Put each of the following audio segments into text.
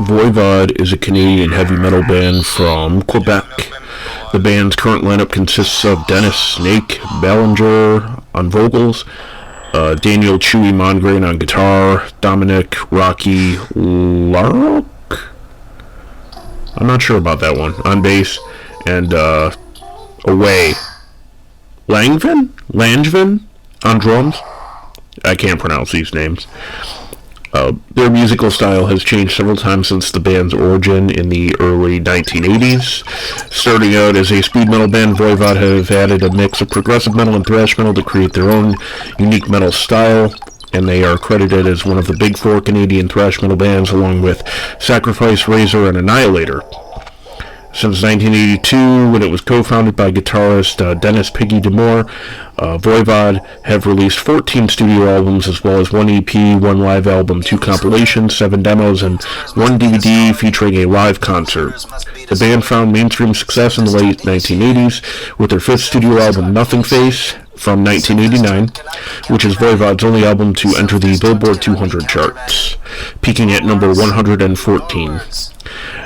Voivod is a Canadian heavy metal band from Quebec. The band's current lineup consists of Dennis Snake Ballinger on vocals, Daniel Chewy Mongrain on guitar, Dominic Rocky Larrock? I'm not sure about that one, on bass, and Away Langevin on drums. I can't pronounce these names. Their musical style has changed several times since the band's origin in the early 1980s. Starting out as a speed metal band, Voivod have added a mix of progressive metal and thrash metal to create their own unique metal style, and they are credited as one of the big four Canadian thrash metal bands, along with Sacrifice, Razor, and Annihilator. Since 1982, when it was co-founded by guitarist Dennis Piggy Demore, Voivod have released 14 studio albums as well as one EP, one live album, 2 compilations, 7 demos, and 1 DVD featuring a live concert. The band found mainstream success in the late 1980s with their 5th studio album, Nothing Face, from 1989, which is Voivod's only album to enter the Billboard 200 charts, peaking at number 114.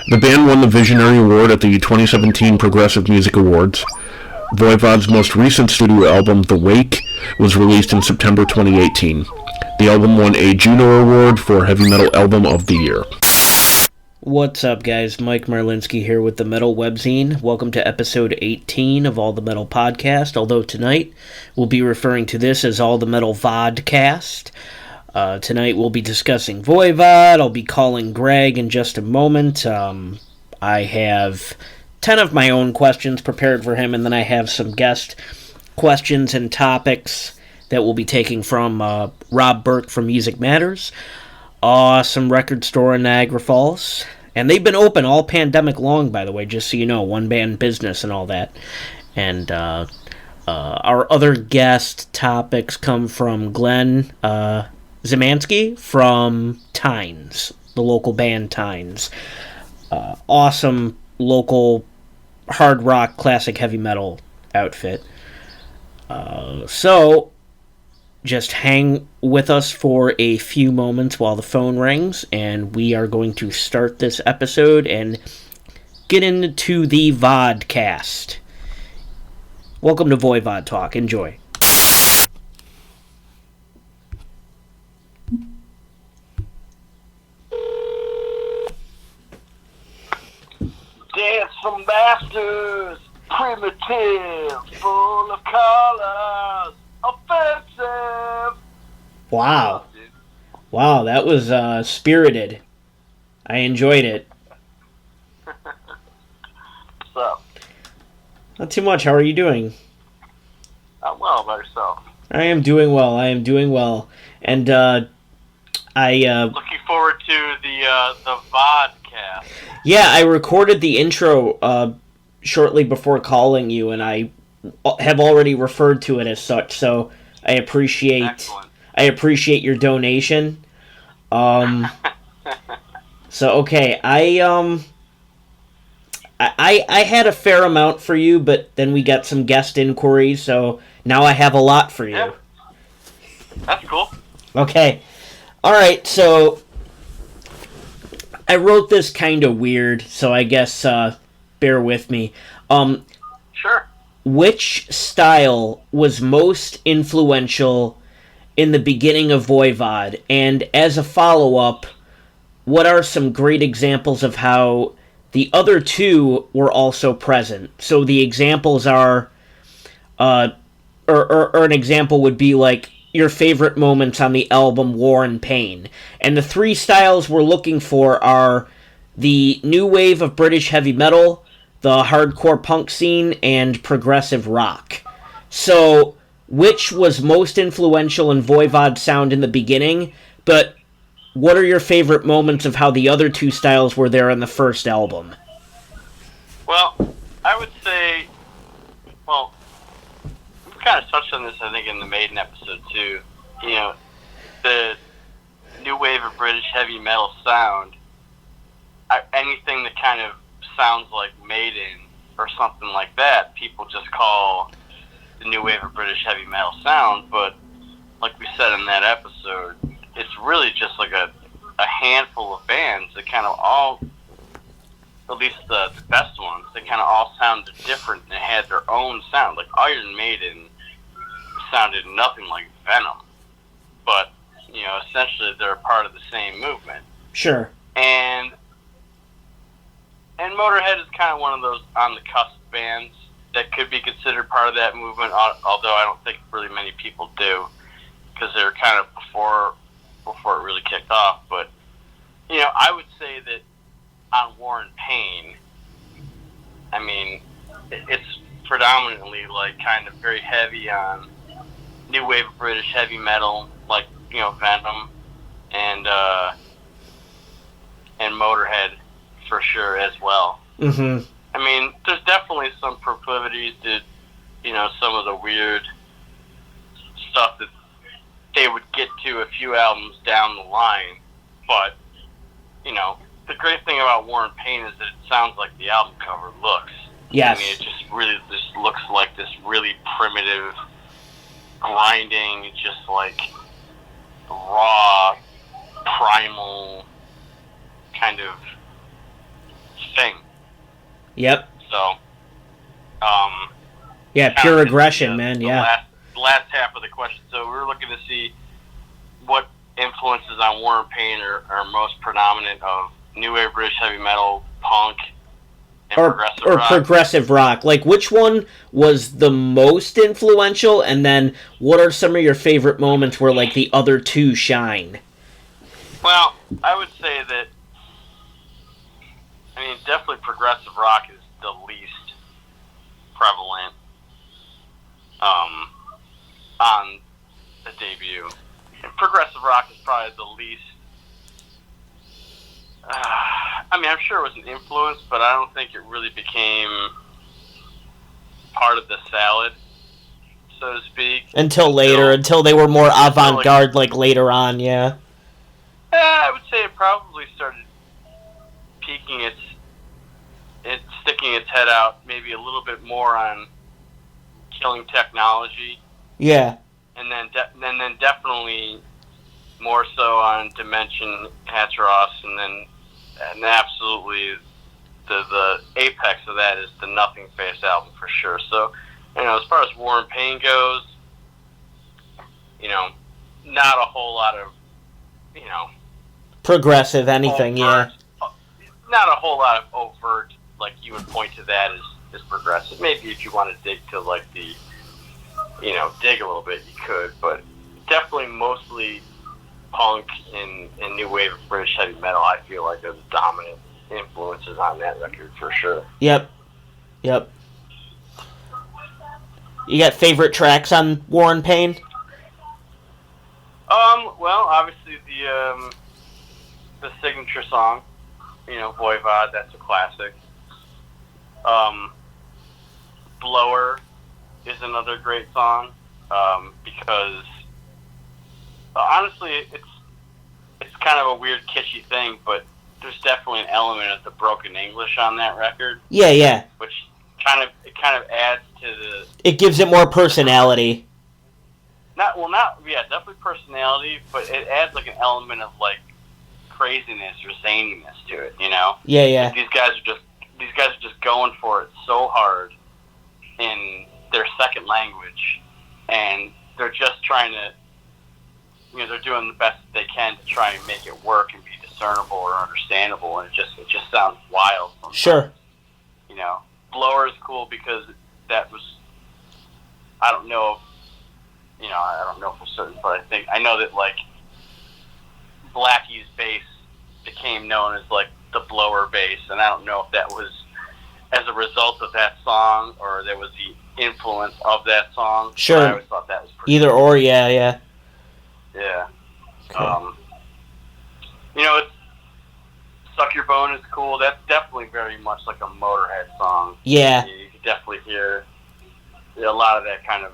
The band won the Visionary Award at the 2017 Progressive Music Awards. Voivod's most recent studio album, The Wake, was released in September 2018. The album won a Juno Award for Heavy Metal Album of the Year. What's up, guys? Mike Marlinsky here with the Metal Webzine. Welcome to episode 18 of All the Metal Podcast, although tonight we'll be referring to this as All the Metal Vodcast. Tonight we'll be discussing Voivod. I'll be calling Greg in just a moment. I have 10 of my own questions prepared for him, and then I have some guest questions and topics that we'll be taking from Rob Burke from Music Matters. Awesome record store in Niagara Falls. And they've been open all pandemic long, by the way, just so you know, one-band business and all that. And our other guest topics come from Glenn Zimanski from Tynes, the local band Tynes. Awesome local hard rock, classic heavy metal outfit. So, just hang with us for a few moments while the phone rings, and we are going to start this episode and get into the Vodcast. Welcome to Voivod Talk. Enjoy. Dance from masters, primitive, full of colors, offensive. Wow. Wow, that was spirited. I enjoyed it. What's up? Not too much. How are you doing? I'm well by yourself. I am doing well. And looking forward to the vodcast. Yeah, I recorded the intro shortly before calling you, and I have already referred to it as such. So I appreciate your donation. So okay, I had a fair amount for you, but then we got some guest inquiries, so now I have a lot for you. Yeah. That's cool. Okay. All right, so I wrote this kind of weird, so I guess bear with me. Sure. Which style was most influential in the beginning of Voivod? And as a follow-up, what are some great examples of how the other two were also present? So the examples are, or an example would be like your favorite moments on the album War and Pain. And the 3 styles we're looking for are the new wave of British heavy metal, the hardcore punk scene, and progressive rock. So, which was most influential in Voivod's sound in the beginning, but what are your favorite moments of how the other 2 styles were there in the first album? Well, I would say, we kind of touched on this, I think, in the Maiden episode, too. You know, the new wave of British heavy metal sound, anything that kind of sounds like Maiden or something like that, people just call the new wave of British heavy metal sound, but like we said in that episode, it's really just like a a handful of bands that kind of all, at least the best ones, they kind of all sounded different and had their own sound. Like Iron Maiden sounded nothing like Venom, but essentially they're a part of the same movement. Sure. And Motorhead is kind of one of those on the cusp bands that could be considered part of that movement, although I don't think really many people do, because they're kind of before it really kicked off. But I would say that on War and Pain, I mean, it's predominantly like kind of very heavy on new wave of British heavy metal, like Venom and Motorhead for sure as well. Mm-hmm. I mean, there's definitely some proclivities to some of the weird stuff that they would get to a few albums down the line, but the great thing about War and Pain is that it sounds like the album cover looks. Yes. I mean, it just looks like this really primitive, grinding, just like raw, primal kind of thing. Yep. So, yeah, pure aggression, man. The Yeah. last half of the question. So we were looking to see what influences on War and Pain are most predominant of new wave British heavy metal, punk, and progressive rock. Progressive rock. Like, which one was the most influential, and then what are some of your favorite moments where, like, the other two shine? Well, I would say that, definitely progressive rock is the least prevalent on the debut. And progressive rock is probably the least... I'm sure it was an influence, but I don't think it really became part of the salad, so to speak. Until later, until they were more avant-garde, like later on, yeah. I would say it probably started peaking its sticking its head out maybe a little bit more on Killing Technology. Yeah. And then definitely more so on Dimension, Hatteras, and absolutely the apex of that is the Nothing Face album for sure. So, as far as War and Pain goes, not a whole lot of, progressive anything, overt, not a whole lot of overt, like you would point to that as progressive. Maybe if you want to dig to like the, dig a little bit, you could, but definitely mostly punk and new wave of British heavy metal, I feel like, are the dominant influences on that record for sure. Yep. You got favorite tracks on War and Pain? Well, obviously the signature song, Voivod, that's a classic. Blower is another great song, because honestly, it's kind of a weird, kitschy thing, but there's definitely an element of the broken English on that record. Yeah. Which kind of adds to the... It gives it more personality. Definitely personality, but it adds like an element of like craziness or zaniness to it, Yeah. Like these guys are just going for it so hard in their second language, and they're just trying to, they're doing the best that they can to try and make it work and be discernible or understandable, and it just sounds wild sometimes. Sure. Blower is cool because that was, I don't know for certain, but I know that like Blackie's bass became known as like the Blower bass, and I don't know if that was as a result of that song or there was the influence of that song. Sure. But I always thought that was pretty Either cool. or, yeah. Yeah. Okay. It's Suck Your Bone is cool. That's definitely very much like a Motorhead song. Yeah. You can definitely hear a lot of that kind of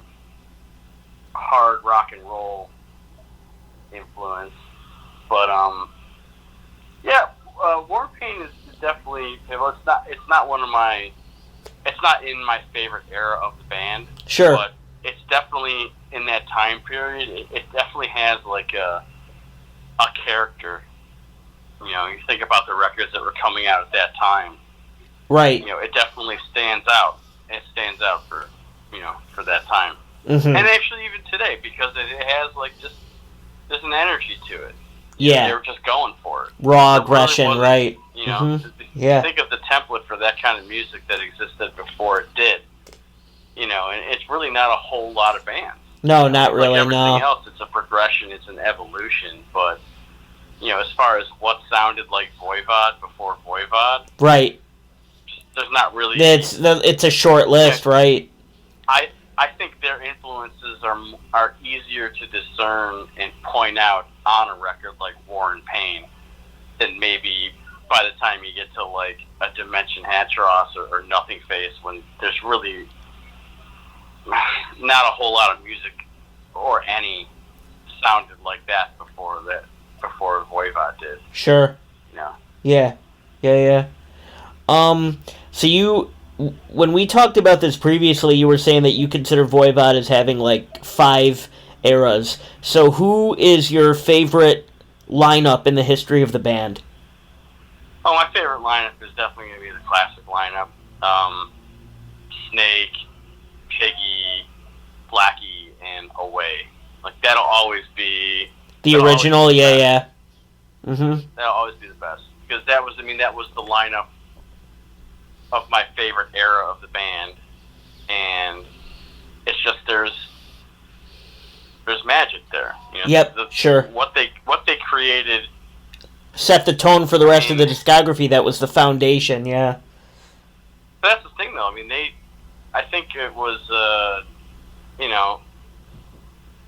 hard rock and roll influence. But War Pain is definitely, it's not in my favorite era of the band. Sure. But it's definitely in that time period. It definitely has like a character you think about the records that were coming out at that time. Right. It definitely stands out. It stands out for that time. Mm-hmm. And actually even today, because it has there's an energy to it. Yeah. They were just going for it. Raw aggression, right. Mm-hmm. Think of the template for that kind of music that existed before it did. And it's really not a whole lot of bands. No, not really, like everything no. else, it's a progression, it's an evolution, but, as far as what sounded like Voivod before Voivod, right. There's not really... It's a short list, right? I think their influences are easier to discern and point out on a record like War and Pain than maybe by the time you get to like a Dimension Hatros or Nothing Face, when there's really not a whole lot of music or any sounded like that before Voivod did. Sure. Yeah. So when we talked about this previously, you were saying that you consider Voivod as having like 5 eras. So who is your favorite lineup in the history of the band? Oh, my favorite lineup is definitely going to be the classic lineup. Snake, Piggy, Blackie, and Away. Like, that'll always be... The original, yeah. Mm-hmm. That'll always be the best. Because that was the lineup of my favorite era of the band. And it's just, there's magic there. Yep, sure. What they created... Set the tone for the rest of the discography. That was the foundation, yeah. But that's the thing, though. I think it was,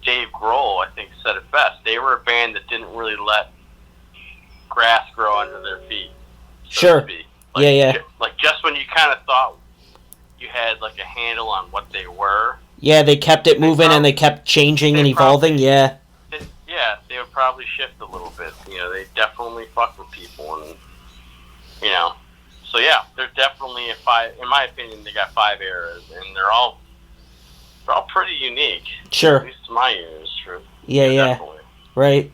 Dave Grohl, I think, said it best. They were a band that didn't really let grass grow under their feet. Sure. To speak. Yeah. Like, just when you kind of thought you had, like, a handle on what they were. Yeah, they kept it moving and they kept changing and evolving, yeah. They would probably shift a little bit. They definitely fuck with people, and so yeah, they're definitely in my opinion, they got 5 eras, and they're all pretty unique. Sure. At least to my ears, true. Yeah. Definitely. Right.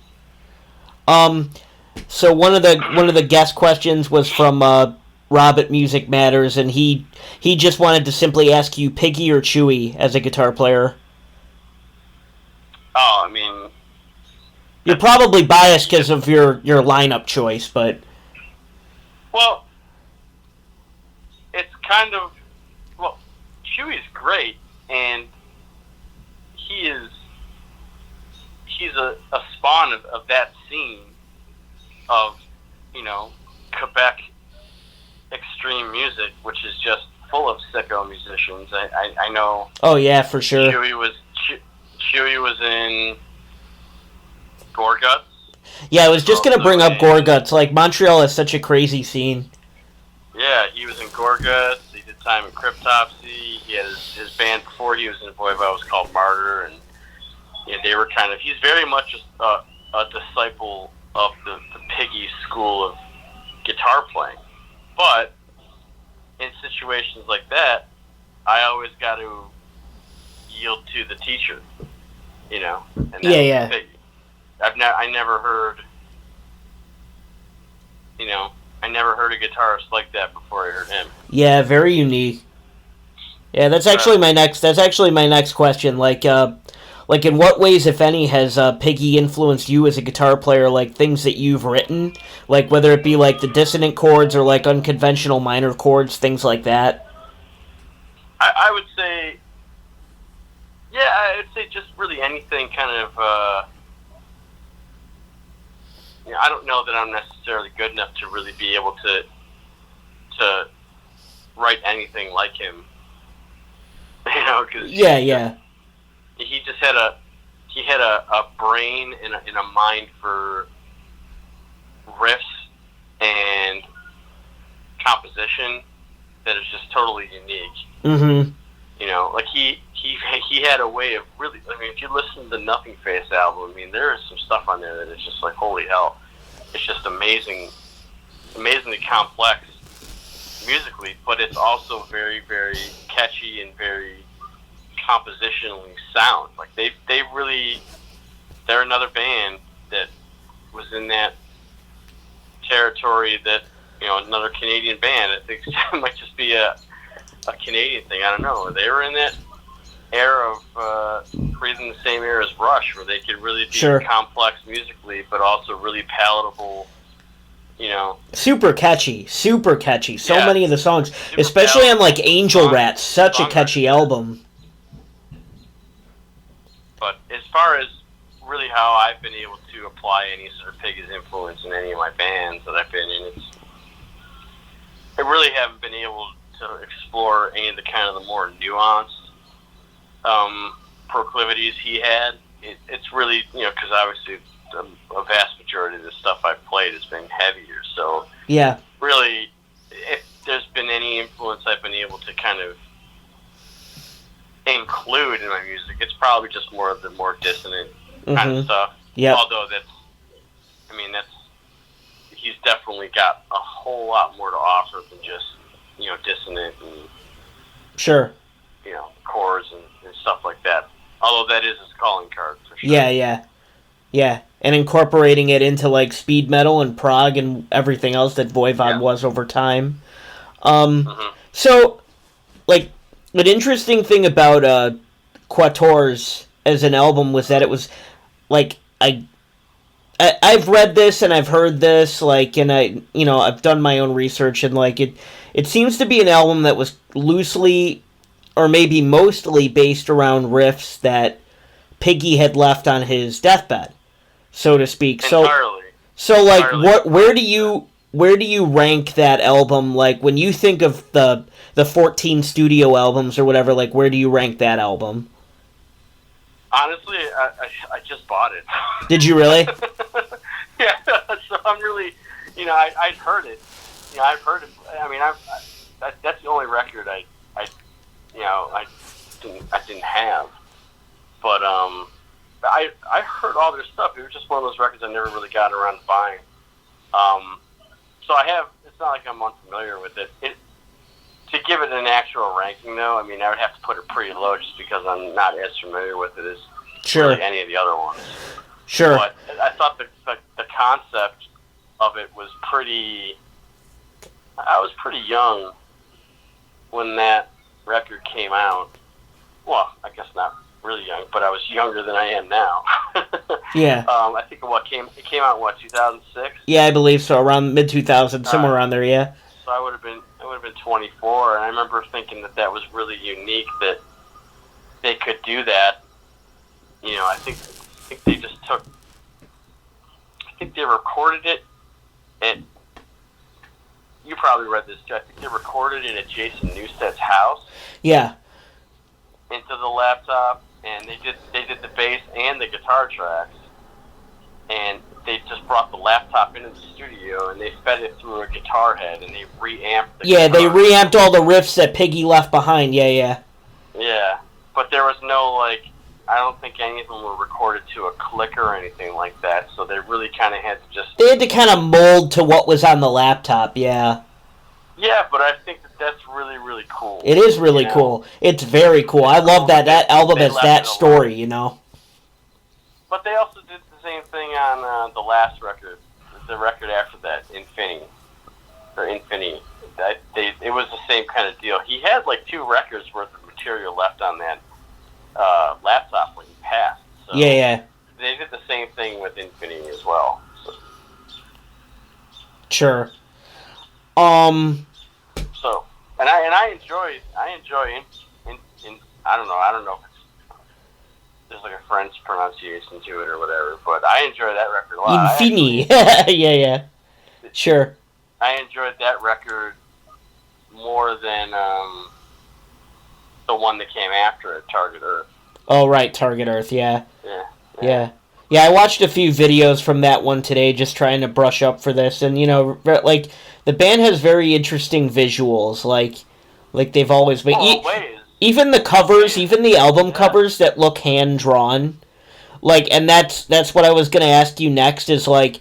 So one of the guest questions was from Rob at Music Matters, and he just wanted to simply ask you Piggy or Chewy as a guitar player. Oh, you're probably biased because of your lineup choice, but... Well, it's kind of... Well, Chewy's great, and he's a spawn of that scene of, Quebec extreme music, which is just full of sicko musicians. I know... Oh, yeah, for sure. Chewy was in... Gorguts. Yeah, I was just going to bring up Gorguts. Like, Montreal is such a crazy scene. Yeah, he was in Gorguts. He did time in Cryptopsy. He had his band before he was in Voivod was called Martyr, and they were kind of... He's very much a disciple of the Piggy school of guitar playing. But in situations like that, I always got to yield to the teacher, And yeah. Piggy. I never heard a guitarist like that before I heard him. Yeah, very unique. Yeah, that's actually my next question. Like in what ways, if any, has Piggy influenced you as a guitar player? Like things that you've written, like whether it be like the dissonant chords or like unconventional minor chords, things like that. I would say, just really anything kind of. I don't know that I'm necessarily good enough to really be able to write anything like him. Cause he just had a brain and a mind for riffs and composition that is just totally unique. Mm-hmm. Like he had a way of really. If you listen to the Nothing Face album, there is some stuff on there that is just like holy hell. It's just amazingly complex musically, but it's also very, very catchy and very compositionally sound. Like they're another band that was in that territory that, another Canadian band. I think it might just be a Canadian thing. I don't know. They were in that era of breathing the same air as Rush, where they could really be complex musically, but also really palatable. Super catchy. So many of the songs, especially on like Angel Rats, such a catchy album. But as far as really how I've been able to apply any sort of Piggy's influence in any of my bands that I've been in, I really haven't been able to explore any of the kind of the more nuanced proclivities he had. It's really, because obviously a vast majority of the stuff I've played has been heavier. So really, if there's been any influence I've been able to kind of include in my music, it's probably just more of the more dissonant kind of stuff. Yeah. Although he's definitely got a whole lot more to offer than just dissonant and chords and stuff like that. Although that is his calling card for sure. Yeah, and incorporating it into like speed metal and prog and everything else that Voivod was over time. So, like, an interesting thing about Quatorze as an album was that it was like I've read this and I've heard this, like, and I've done my own research, and like it seems to be an album that was loosely or maybe mostly based around riffs that Piggy had left on his deathbed, so to speak. Entirely. So like, where do you rank that album? Like, when you think of the 14 studio albums or whatever, like, where do you rank that album? Honestly, I just bought it. Did you really? Yeah. So I'm really, I'd heard it. I've heard it. I mean, that's the only record I didn't have. But I heard all their stuff. It was just one of those records I never really got around to buying. So I have. It's not like I'm unfamiliar with it. To give it an actual ranking, though, I mean, I would have to put it pretty low just because I'm not as familiar with it as really any of the other ones. Sure. But I thought the concept of it was pretty. I was pretty young when that record came out. Well, I guess not really young, but I was younger than I am now. Yeah. I think it came out in 2006? Yeah, I believe so. Around mid-2000, somewhere around there, yeah. So I would have been 24, and I remember thinking that was really unique that they could do that. I think they just took. I think they recorded it at. You probably read this too. I think they recorded it at Jason Newsted's house. Yeah. Into the laptop, and they did the bass and the guitar tracks, and they just brought the laptop into the studio and they fed it through a guitar head and they reamped the guitar. They reamped all the riffs that Piggy left behind. Yeah, but there was no, like, I don't think any of them were recorded to a click or anything like that, so they really kind of had to just... They had to kind of mold to what was on the laptop, yeah. Yeah, but I think that's really, really cool. It is really cool. It's very cool. I love that album has that story, But they also did the same thing on the last record, the record after that, Infinity. It was the same kind of deal. He had like 2 records worth of material left on that laptop when he passed. So yeah. They did the same thing with Infinity as well. So. Sure. So, and I enjoy I don't know if there's like a French pronunciation to it or whatever, but I enjoy that record a lot. Infini. Yeah. Sure. I enjoyed that record more than the one that came after it, Target Earth. Oh, right, Target Earth, yeah. Yeah. Yeah, I watched a few videos from that one today, just trying to brush up for this, and, like, the band has very interesting visuals, like they've always been. Even the covers, even the album covers that look hand-drawn, like, and that's what I was going to ask you next, is, like,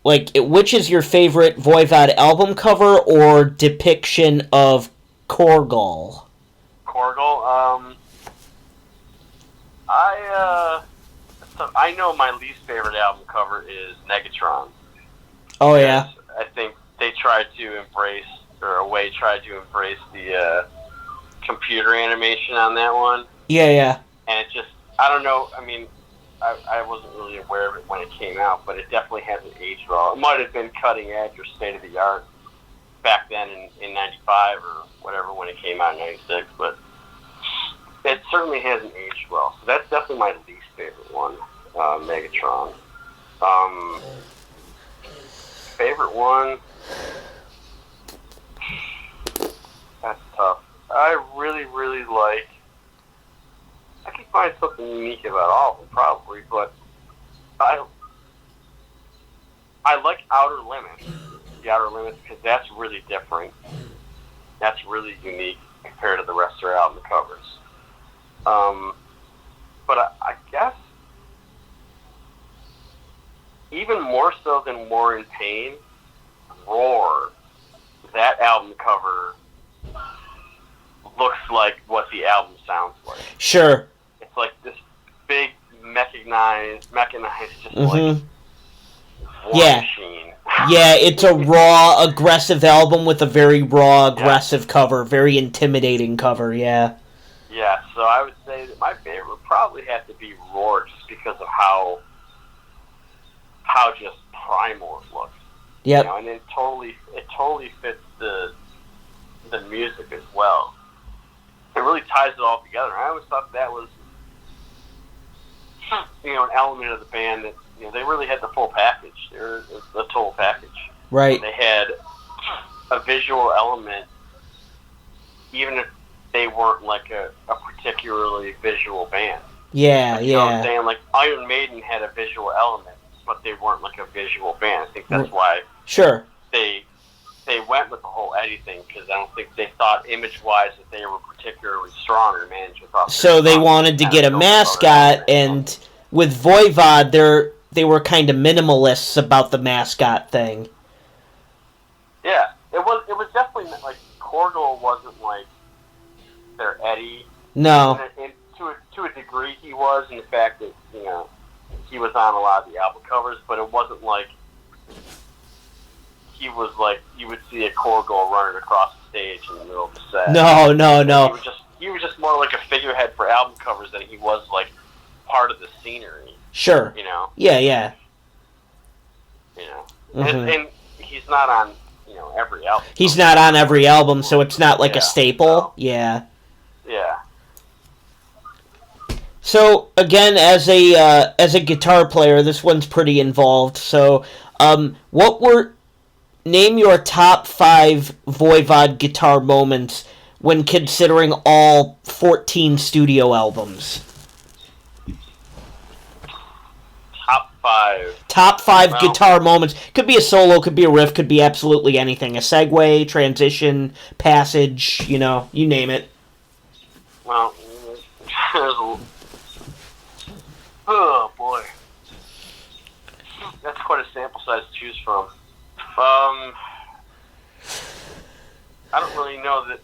which is your favorite Voivod album cover or depiction of Korgol? Korgol, I know my least favorite album cover is Negatron. Oh, yeah. I think they tried to embrace the computer animation on that one. Yeah. And it just, I don't know, I mean, I wasn't really aware of it when it came out, but it definitely hasn't aged well. It might have been cutting edge or state of the art back then in 95 or whatever when it came out in 96, but it certainly hasn't aged well. So that's definitely my least favorite one, Megatron. Favorite one, that's tough. I really, really like, I can find something unique about all of them probably, but I like Outer Limits, the Outer Limits, because that's really different. That's really unique compared to the rest of their album covers. But I guess even more so than War in Pain, Roar, that album cover looks like what the album sounds like. Sure. It's like this big mechanized just like war machine. Yeah, it's a raw, aggressive album with a very raw, aggressive cover, very intimidating cover, yeah. Yeah, so I would say that my favorite would probably have to be Roar, just because of how just primal it looks. Yep. You know, and it totally fits the music as well. It really ties it all together. I always thought that was, you know, an element of the band that, you know, they really had the full package. They were the total package. Right. They had a visual element, even if they weren't like a particularly visual band. Yeah, you know what I'm saying? Like Iron Maiden had a visual element, but they weren't like a visual band. I think that's why they went with the whole Eddie thing, because I don't think they thought image-wise that they were particularly strong, or management thought. So they wanted to get a mascot, and with Voivod, they were kind of minimalists about the mascot thing. Yeah, it was definitely like Korgel wasn't like their Eddie. No. And to a degree he was, in the fact that, you know, he was on a lot of the album covers, but it wasn't like he was like you would see a Korgel running across the stage in the middle of the set. No. He was just more like a figurehead for album covers than he was like part of the scenery. Sure. You know. Yeah. You know, Mm-hmm. and he's not on, you know, every album. He's not on every album, so it's not like a staple. No. Yeah. Yeah. So again, as a guitar player, this one's pretty involved. So, name your top 5 Voivod guitar moments when considering all 14 studio albums. Top 5 guitar moments. Could be a solo, could be a riff, could be absolutely anything. A segue, transition, passage, you know, you name it. Well, oh boy, that's quite a sample size to choose from. I don't really know that.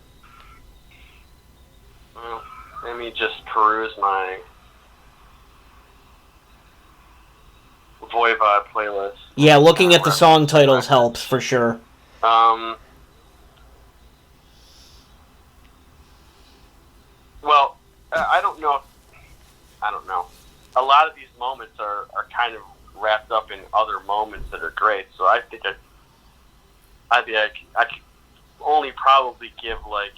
Well, let me just peruse my Voivod playlist. Yeah, looking at the song titles helps for sure. Well, I don't know. A lot of these moments are kind of wrapped up in other moments that are great. So I think I could only probably give like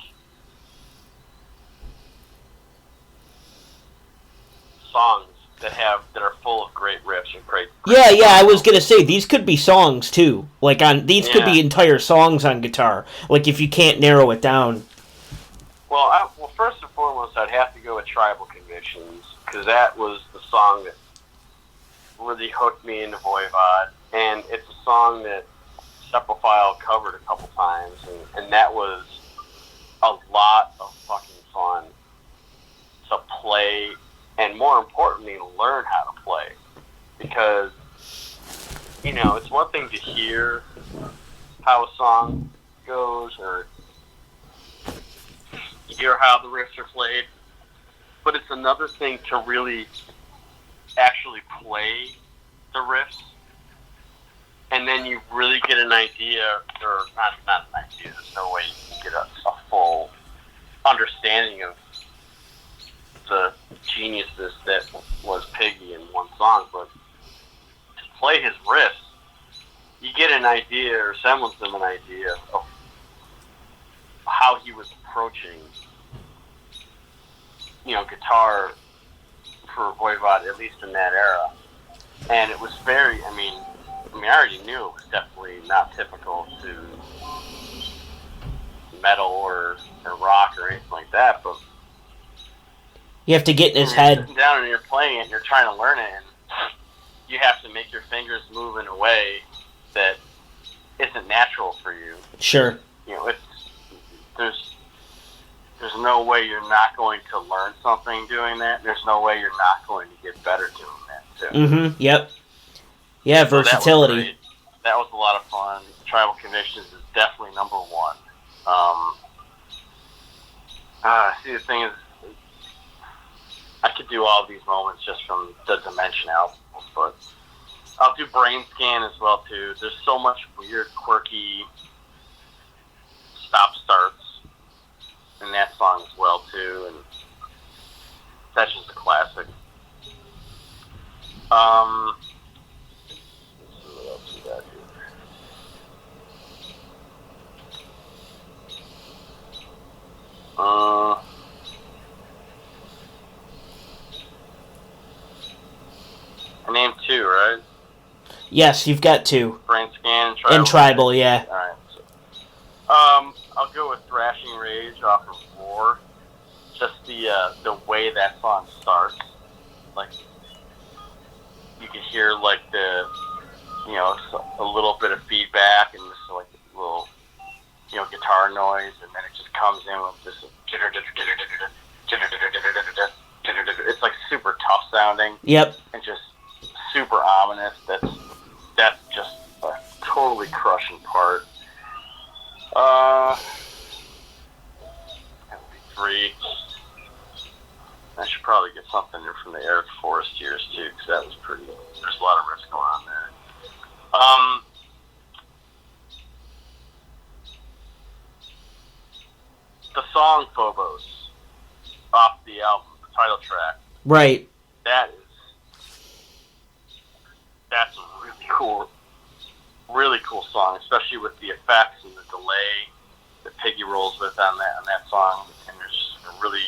songs that are full of great riffs and great. Yeah, I was gonna say these could be songs too. Like these could be entire songs on guitar. Like if you can't narrow it down. Well, first and foremost, I'd have to go with Tribal Convictions, because that was the song that really hooked me into Voivod, and it's a song that Sepulfile covered a couple times, and that was a lot of fucking fun to play, and more importantly, learn how to play, because, you know, it's one thing to hear how a song goes, or hear how the riffs are played, but it's another thing to really actually play the riffs and then you really get an idea, or not an idea. There's no way you can get a full understanding of the geniusness that was Piggy in one song, but to play his riffs, you get an idea or semblance of an idea of how he was approaching, guitar for Voivod, at least in that era. And it was very, I already knew it was definitely not typical to metal or rock or anything like that, but you have to get in his you're head. sitting down and you're playing it and you're trying to learn it, and you have to make your fingers move in a way that isn't natural for you. Sure. There's no way you're not going to learn something doing that. There's no way you're not going to get better doing that too. Mm-hmm. Yep. Yeah, so versatility. That was a lot of fun. Tribal Convictions is definitely number one. See, the thing is, I could do all of these moments just from the Dimension albums, but I'll do Brain Scan as well too. There's so much weird, quirky stop-starts in that song as well too, and that's just a classic. Let's see what else we got here. I named two, right? Yes, you've got two. Brain Scan and Tribal. And Tribal, yeah. Alright. So, I'll go with Thrashing Rage off of Roar. Just the way that song starts. Like, you can hear, like, a little bit of feedback and just, like, a little, guitar noise, and then it just comes in with this it's, like, super tough sounding. Yep. And just super ominous. That's just a totally crushing part. That would be three. I should probably get something from the Eric Forrest years too, because that was pretty. There's a lot of riffs going on there. The song Phobos off the album, the title track. Right. That's a really cool song, especially with the effects and the delay that Piggy rolls with on that song. And there's a really,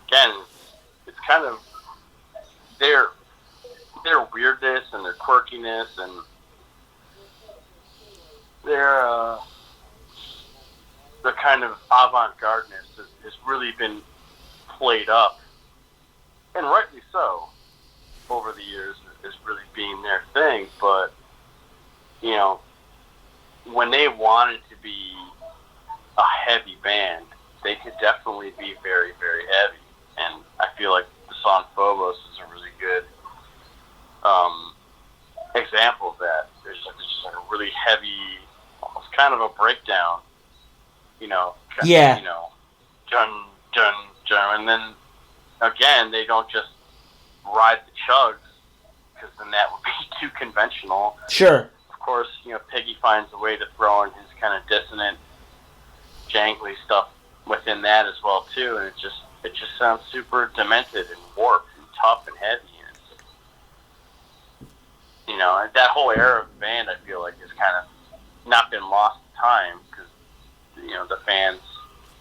again, it's kind of their weirdness and their quirkiness and their kind of avant-gardeness has really been played up, and rightly so, over the years, as really being their thing. But when they wanted to be a heavy band, they could definitely be very, very heavy. And I feel like the song Phobos is a really good example of that. There's just like a really heavy, almost kind of a breakdown, Yeah. Dun, dun, dun. And then, again, they don't just ride the chugs, because then that would be too conventional. Sure. Of course, Piggy finds a way to throw in his kind of dissonant, jangly stuff within that as well too, and it just sounds super demented and warped and tough and heavy. And that whole era of the band, I feel like, has kind of not been lost to time, because the fans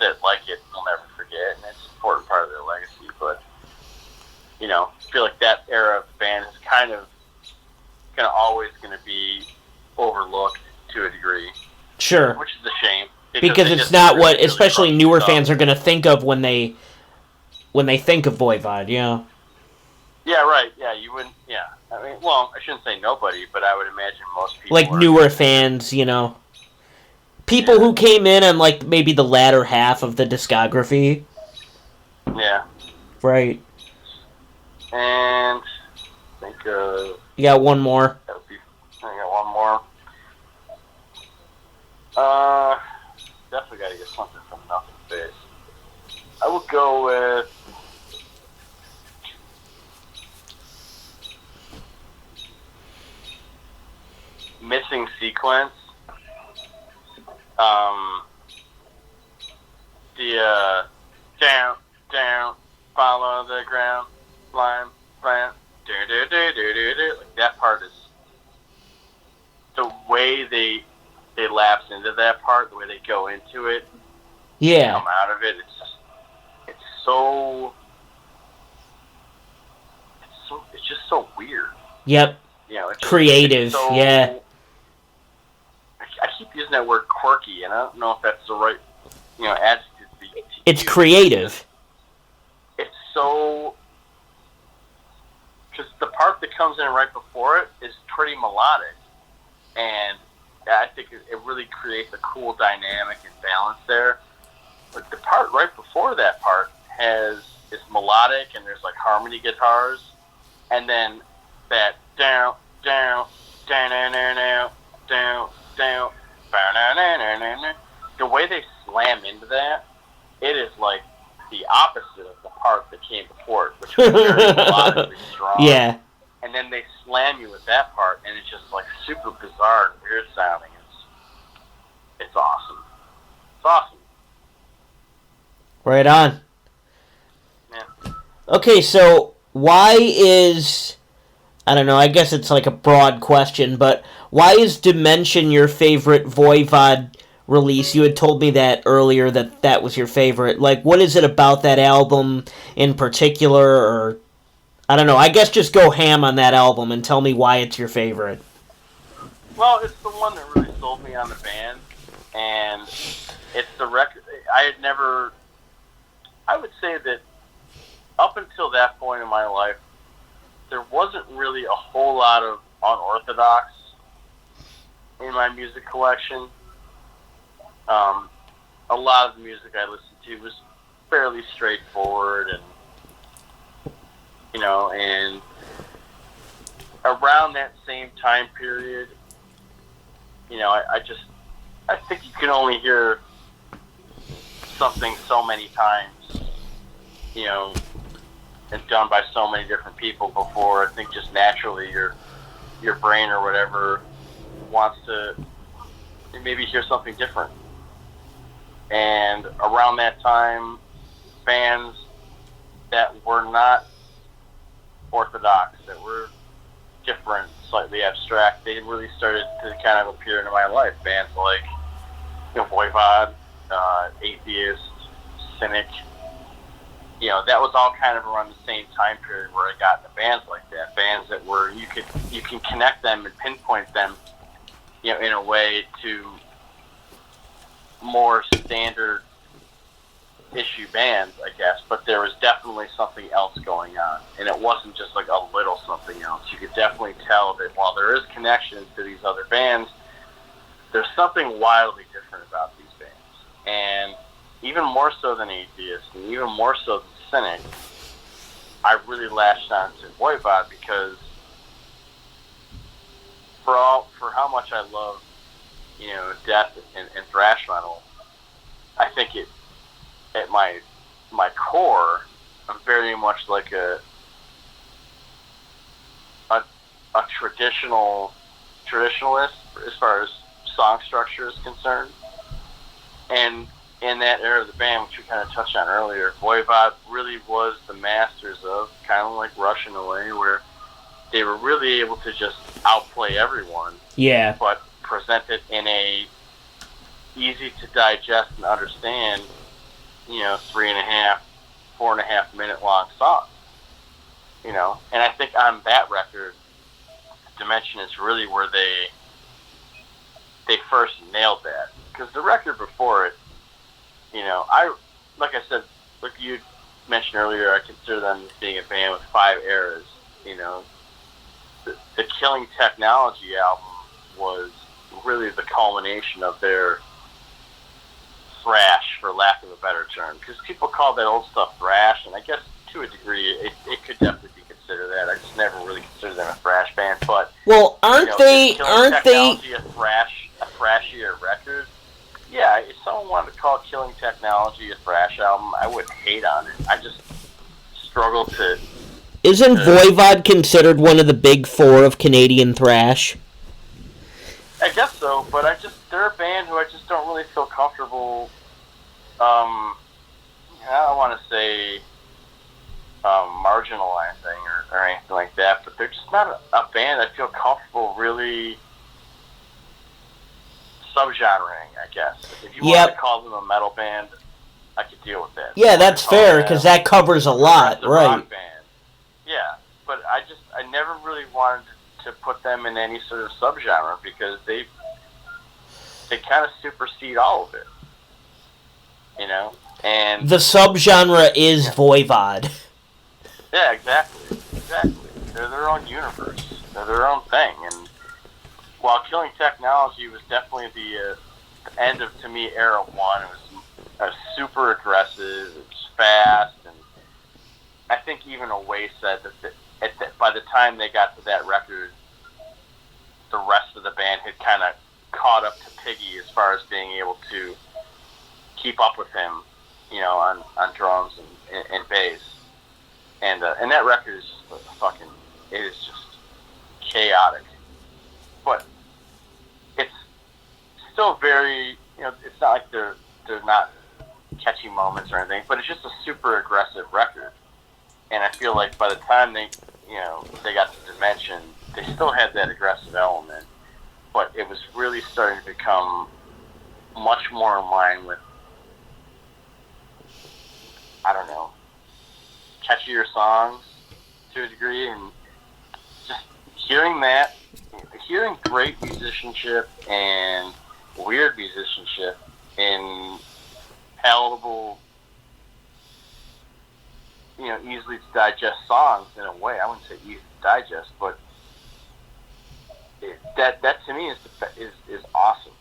that like it will never forget, and it's an important part of their legacy. But I feel like that era of the band is kind of always going to be overlooked to a degree. Sure. Which is a shame. Because it's not what, especially newer fans, are going to think of when they think of Voivod, Yeah, right. Yeah, you wouldn't. Yeah. I shouldn't say nobody, but I would imagine most people. Like newer fans, People who came in on, like, maybe the latter half of the discography. Yeah. Right. And I think you got one more. I got one more. Definitely got to get something from Nothing Face. I would go with. missing sequence. Down, follow the ground, climb, plant, do. Like that part is the way they lapse into that part, the way they go into it, come out of it. It's just so weird. Yep. You know, it's creative. It's so, yeah. I keep using that word quirky, and I don't know if that's the right, adjective. It's creative. It's so, because the part that comes in right before it is pretty melodic, and I think it really creates a cool dynamic and balance there. But the part right before that part is melodic, and there's like harmony guitars, and then that down, the way they slam into that, it is like the opposite of the part that came before it, which was very melodically strong. Yeah. And then they slam you with that part, and it's just like super bizarre and weird sounding. It's awesome. It's awesome. Right on. Yeah. Okay, so why is, I don't know, I guess it's like a broad question, but why is Dimension your favorite Voivod release? You had told me that earlier, that was your favorite. Like, what is it about that album in particular, or, I don't know, I guess just go ham on that album and tell me why it's your favorite. Well, it's the one that really sold me on the band, and it's the record. I would say that up until that point in my life, there wasn't really a whole lot of unorthodox in my music collection. A lot of the music I listened to was fairly straightforward, and around that same time period, I think you can only hear something so many times, and done by so many different people before I think just naturally your brain or whatever wants to maybe hear something different. And around that time, bands that were not orthodox, that were different, slightly abstract, they really started to kind of appear into my life. Bands like Voivod, Atheist, Cynic, that was all kind of around the same time period where I got into bands like that. Bands that were, you can connect them and pinpoint them, in a way to more standard issue bands, I guess, but there was definitely something else going on, and it wasn't just like a little something else. You could definitely tell that while there is connections to these other bands, there's something wildly different about these bands. And even more so than Atheist, and even more so than Cynic, I really latched on to Voivod because for how much I love, death and thrash metal, I think at my core, I'm very much like a traditionalist as far as song structure is concerned. And in that era of the band, which we kind of touched on earlier, Voivod really was the masters of, kind of like Rush in a way, where they were really able to just outplay everyone. Yeah. But present it in a easy to digest and understand, 3.5, 4.5 minute long song. And I think on that record, Dimension is really where they first nailed that. Because the record before it, like I said, like you mentioned earlier, I consider them being a band with 5 eras. The Killing Technology album was really the culmination of their thrash, for lack of a better term. Because people call that old stuff thrash, and I guess to a degree it could definitely be considered that. I just never really considered them a thrash band. But well, aren't they? A thrashier record? Yeah, if someone wanted to call Killing Technology a thrash album, I wouldn't hate on it. I just struggle to... Isn't Voivod considered one of the big 4 of Canadian thrash? I guess so, but they're a band who I just don't really feel comfortable. I don't want to say marginalizing or anything like that, but they're just not a band I feel comfortable really subgenreing, I guess. If you want to call them a metal band, I could deal with that. Yeah, that's fair, because that covers a lot, right? Rock band. Yeah, but I never really wanted to put them in any sort of subgenre because they kind of supersede all of it. You know? And the subgenre is Voivod. Yeah, exactly. They're their own universe. They're their own thing. And while Killing Technology was definitely the end of, to me, era one, it was super aggressive, it was fast, and I think even Away said that by the time they got to that record, the rest of the band had kind of caught up to Piggy as far as being able to keep up with him, you know, on drums and bass. And that record is just it is just chaotic. But it's still very, you know, it's not like they're not catchy moments or anything, but it's just a super aggressive record. And I feel like by the time they got to Dimension, they still had that aggressive element, but it was really starting to become much more in line with, I don't know, catchier songs to a degree, and just hearing great musicianship and weird musicianship in palatable, you know, easily to digest songs in a way. I wouldn't say easy to digest, but that to me is awesome.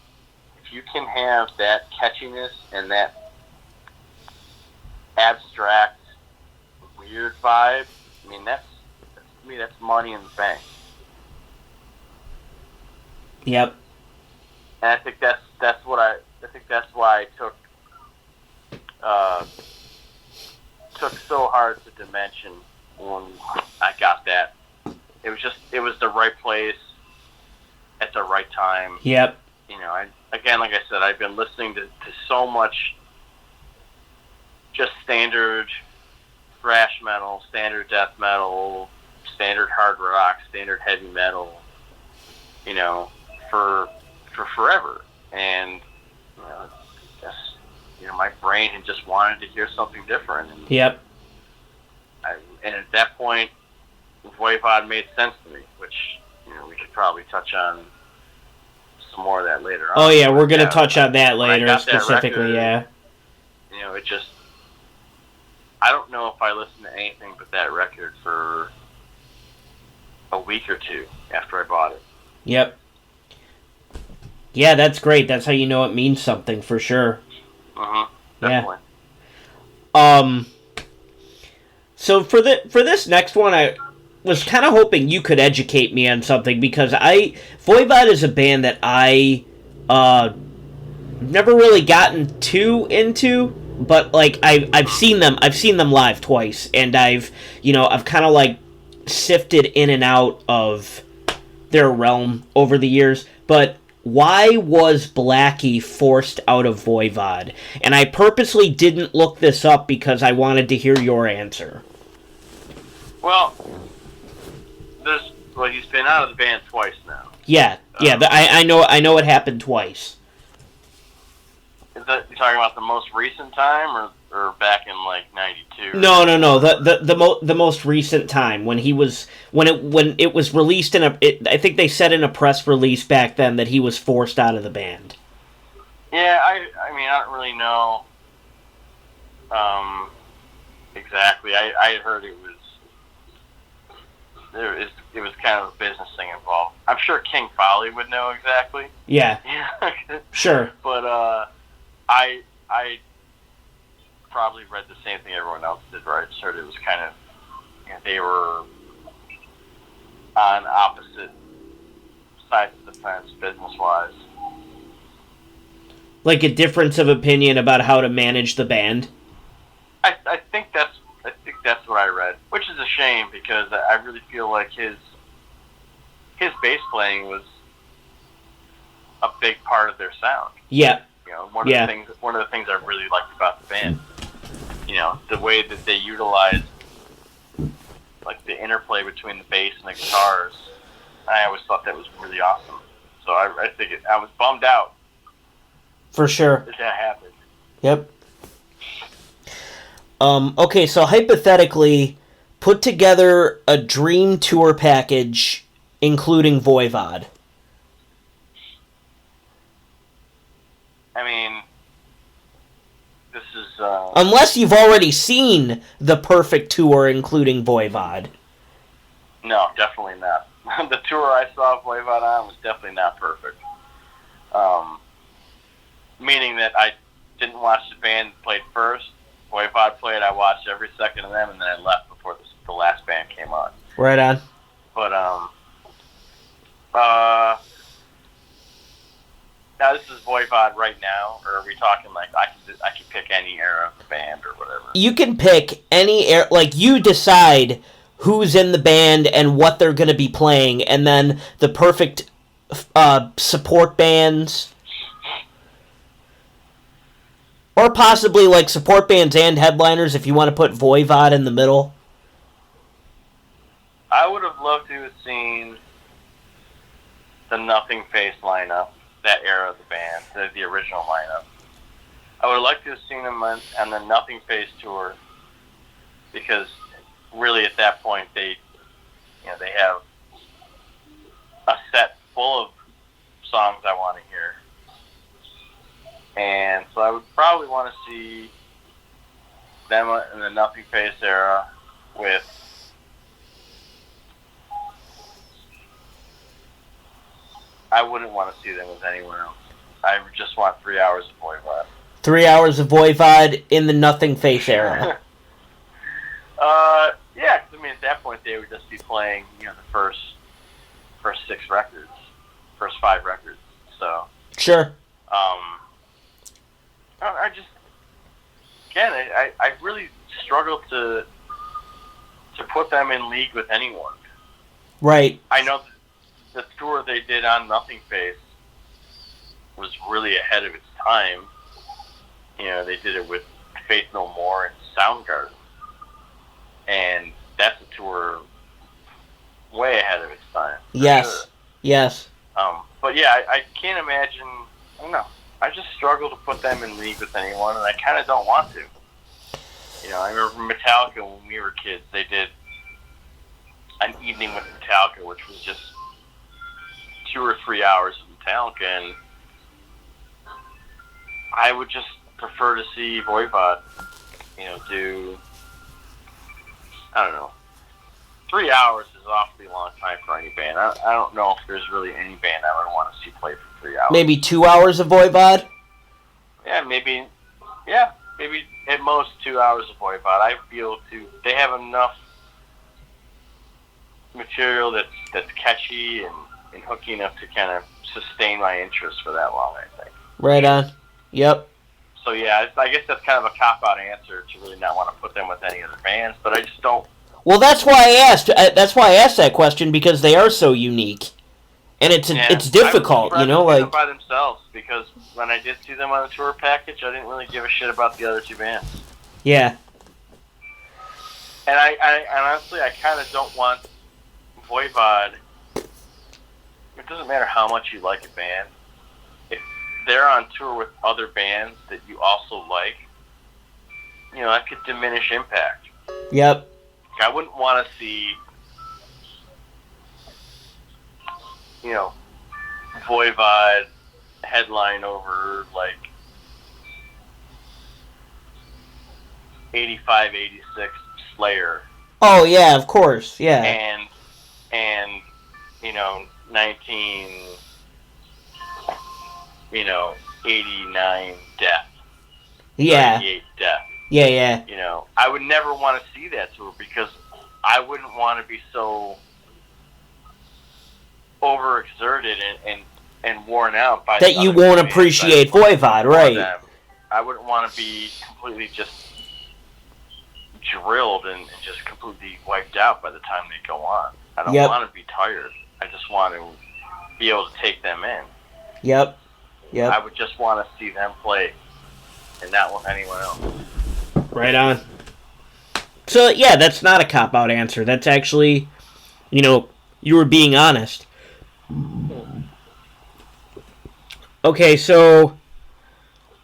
If you can have that catchiness and that abstract, weird vibe, I mean, to me that's money in the bank. Yep. And I think that's why I took so hard to Dimension when I got that. It was the right place at the right time. Yep. You know, like I said, I've been listening to so much just standard thrash metal, standard death metal, standard hard rock, standard heavy metal, you know, for forever. And, you know, my brain had just wanted to hear something different. And yep. And at that point, Voivod made sense to me, which, you know, we could probably touch on some more of that later on. Oh, yeah, we're going to touch on that later, specifically, record, you know, it just, I don't know if I listened to anything but that record for a week or two after I bought it. Yep. Yeah, that's great. That's how you know it means something, for sure. Definitely. Yeah. So for this next one, I was kind of hoping you could educate me on something, because Voivod is a band that I never really gotten too into, but like I've seen them live twice, and I've kind of like sifted in and out of their realm over the years. But why was Blackie forced out of Voivod? And I purposely didn't look this up because I wanted to hear your answer. Well, he's been out of the band twice now. Yeah, I know it happened twice. Is that you're talking about the most recent time, or back in like '92? No. The most recent time when it was released I think they said in a press release back then that he was forced out of the band. Yeah, I mean, I don't really know exactly. I had heard it was kind of a business thing involved. I'm sure King Folly would know exactly. Yeah. Sure. But I probably read the same thing everyone else did, right? So it was kind of, you know, they were on opposite sides of the fence business-wise. Like a difference of opinion about how to manage the band? I think that's what I read, which is a shame, because I really feel like his bass playing was a big part of their sound. Yeah. You know, one of the things I really liked about the band, you know, the way that they utilized like the interplay between the bass and the guitars. I always thought that was really awesome. So I think I was bummed out. For sure. That happened. Yep. Okay, so hypothetically, put together a dream tour package including Voivod. I mean, this is... Unless you've already seen the perfect tour including Voivod. No, definitely not. The tour I saw Voivod on was definitely not perfect. Meaning that I didn't watch the band played first. Voivod played, I watched every second of them, and then I left before the last band came on. Right on. But, now this is Voivod right now, or are we talking like I can pick any era of the band or whatever? You can pick any era, like you decide who's in the band and what they're going to be playing, and then the perfect support bands. Or possibly like support bands and headliners if you want to put Voivod in the middle. I would have loved to have seen the Nothing Face lineup, that era of the band, the original lineup. I would like to have seen them on the Nothing Face tour, because really at that point they have a set full of songs I want to hear. And so I would probably want to see them in the Nothing Face era with I wouldn't want to see them with anyone else. I would just want 3 hours of Voivod. 3 hours of Voivod in the Nothing Face era. Yeah, because I mean at that point they would just be playing, the first 6 records, first 5 records. So Sure. I just, again, I really struggle to put them in league with anyone. Right. I know the tour they did on Nothing Face was really ahead of its time. They did it with Faith No More and Soundgarden. And that's a tour way ahead of its time. Yes. Sure. Yes. But yeah, I can't imagine, I don't know. I just struggle to put them in league with anyone, and I kind of don't want to. I remember Metallica when we were kids. They did an evening with Metallica, which was just 2 or 3 hours of Metallica, and I would just prefer to see Voivod, do, I don't know, 3 hours is an awfully long time for any band. I don't know if there's really any band I would want to see play for 3 hours. Maybe 2 hours of Voivod? Yeah, maybe at most 2 hours of Voivod. I feel they have enough material that's catchy and hooky enough to kind of sustain my interest for that long, I think. Right on. Yep. So yeah, I guess that's kind of a cop-out answer to really not want to put them with any other bands, but I just don't. Well, that's why I asked. That's why I asked that question, because they are so unique, and it's difficult, them by themselves, because when I did see them on the tour package, I didn't really give a shit about the other 2 bands. Yeah. And I honestly, I kind of don't want Voivod. It doesn't matter how much you like a band. If they're on tour with other bands that you also like, that could diminish impact. Yep. I wouldn't want to see, Voivod headline over, 85, 86 Slayer. Oh, yeah, of course, yeah. And 89 Death. Yeah. 38 Death. Yeah. I would never want to see that tour, because I wouldn't want to be so overexerted and worn out by that you won't appreciate Voivod, right? I wouldn't want to be completely just drilled and just completely wiped out by the time they go on. I don't want to be tired. I just want to be able to take them in. Yep. I would just want to see them play, and not with anyone else. Right on. So, yeah, that's not a cop-out answer. That's actually, you were being honest. Okay, so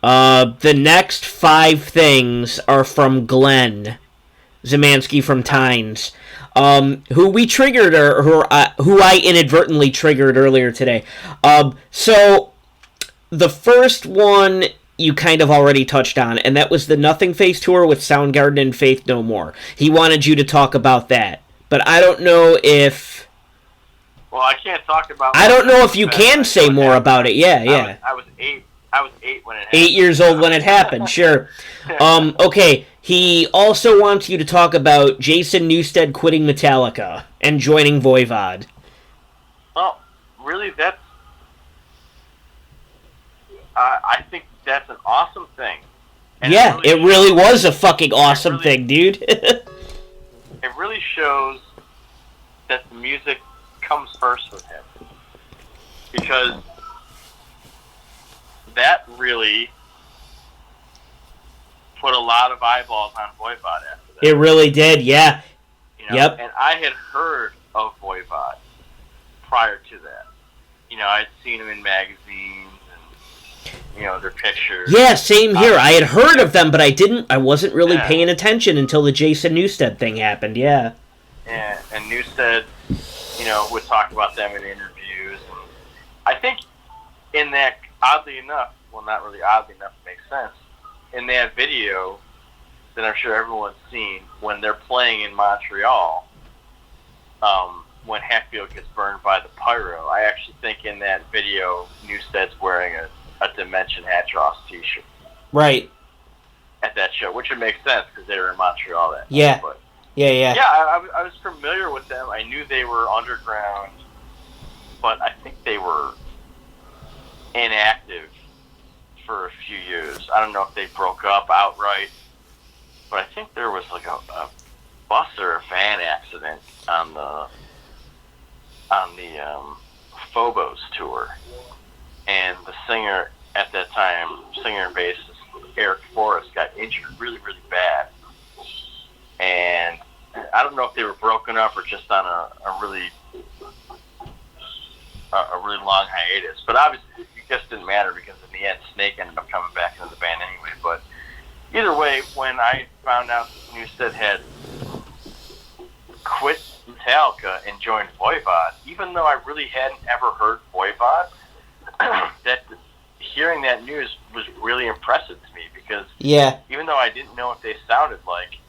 the next 5 things are from Glenn Zemansky from Tynes, who we triggered, or who I inadvertently triggered earlier today. So the first one you kind of already touched on, and that was the Nothing Face tour with Soundgarden and Faith No More. He wanted you to talk about that, but I don't know if... Well, I can't talk about... I don't know if you can say more about it. Yeah. I was 8 when it happened. 8 years old when it happened, sure. Okay, he also wants you to talk about Jason Newsted quitting Metallica and joining Voivod. Well, really, that's... I think that's an awesome thing. And yeah, it really was a fucking awesome thing, dude. It really shows that the music comes first with him. Because that really put a lot of eyeballs on Voivod after that. It really did, yeah. Yep. And I had heard of Voivod prior to that. I'd seen him in magazines and, their pictures. Yeah, same here. I had heard of them, but I wasn't really paying attention until the Jason Newsted thing happened, yeah. Yeah, and Newsted, would talk about them in interviews. And I think in that, oddly enough, well, not really oddly enough, it makes sense, in that video that I'm sure everyone's seen, when they're playing in Montreal, when Hatfield gets burned by the pyro, I actually think in that video, Newsted's wearing a Dimension Hatros t-shirt. Right. At that show, which would make sense because they were in Montreal that yeah. night. But yeah. I was familiar with them. I knew they were underground, but I think they were inactive for a few years. I don't know if they broke up outright, but I think there was like a bus or a van accident on the Phobos tour, and the singer at that time, singer and bassist Eric Forrest, got injured really, really bad, and I don't know if they were broken up or just on a really long hiatus, but obviously it just didn't matter because in the end Snake ended up coming back into the band anyway. But either way, when I found out Newsted had quit Metallica and joined Voivod, even though I really hadn't ever heard Voivod, that hearing that news was really impressive to me because even though I didn't know what they sounded like,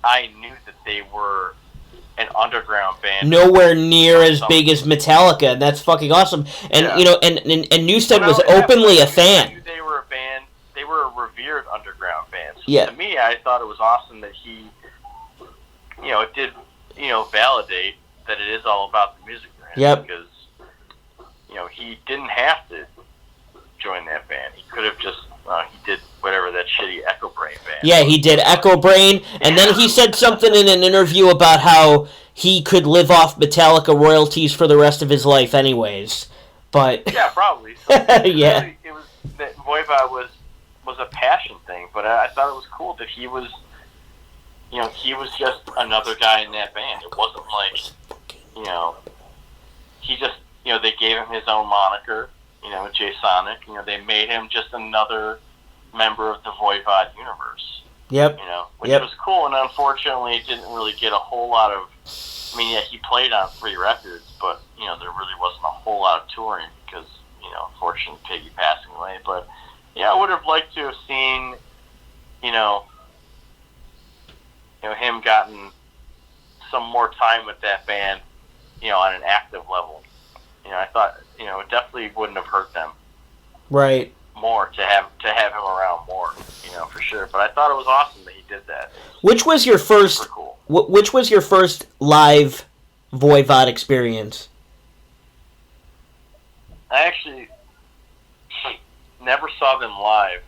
I knew that they were an underground band. Nowhere near as big as Metallica, and that's fucking awesome. And and Newsted was openly a fan. I knew they were a band. They were a revered underground band. So yeah. To me, I thought it was awesome that he, it did, validate that it is all about the music for him. Yep. Because, he didn't have to join that band. He could have just, he did whatever that shitty Echo Brain band. Yeah, he did Echo Brain, and then he said something in an interview about how he could live off Metallica royalties for the rest of his life anyways. But yeah, probably. So yeah. Really, it was that Voivod was a passion thing, but I thought it was cool that he was, he was just another guy in that band. It wasn't like, he just, they gave him his own moniker, Jay Sonic. They made him just another member of the Voivod universe. Yep. Which was cool, and unfortunately it didn't really get a whole lot of, he played on 3 records, but, there really wasn't a whole lot of touring because, unfortunately Piggy passing away. But, I would have liked to have seen, him gotten some more time with that band, on an active level. I thought, it definitely wouldn't have hurt them. Right. More to have him around more, for sure. But I thought it was awesome that he did that. Which was your first? Cool. Which was your first live Voivod experience? I actually never saw them live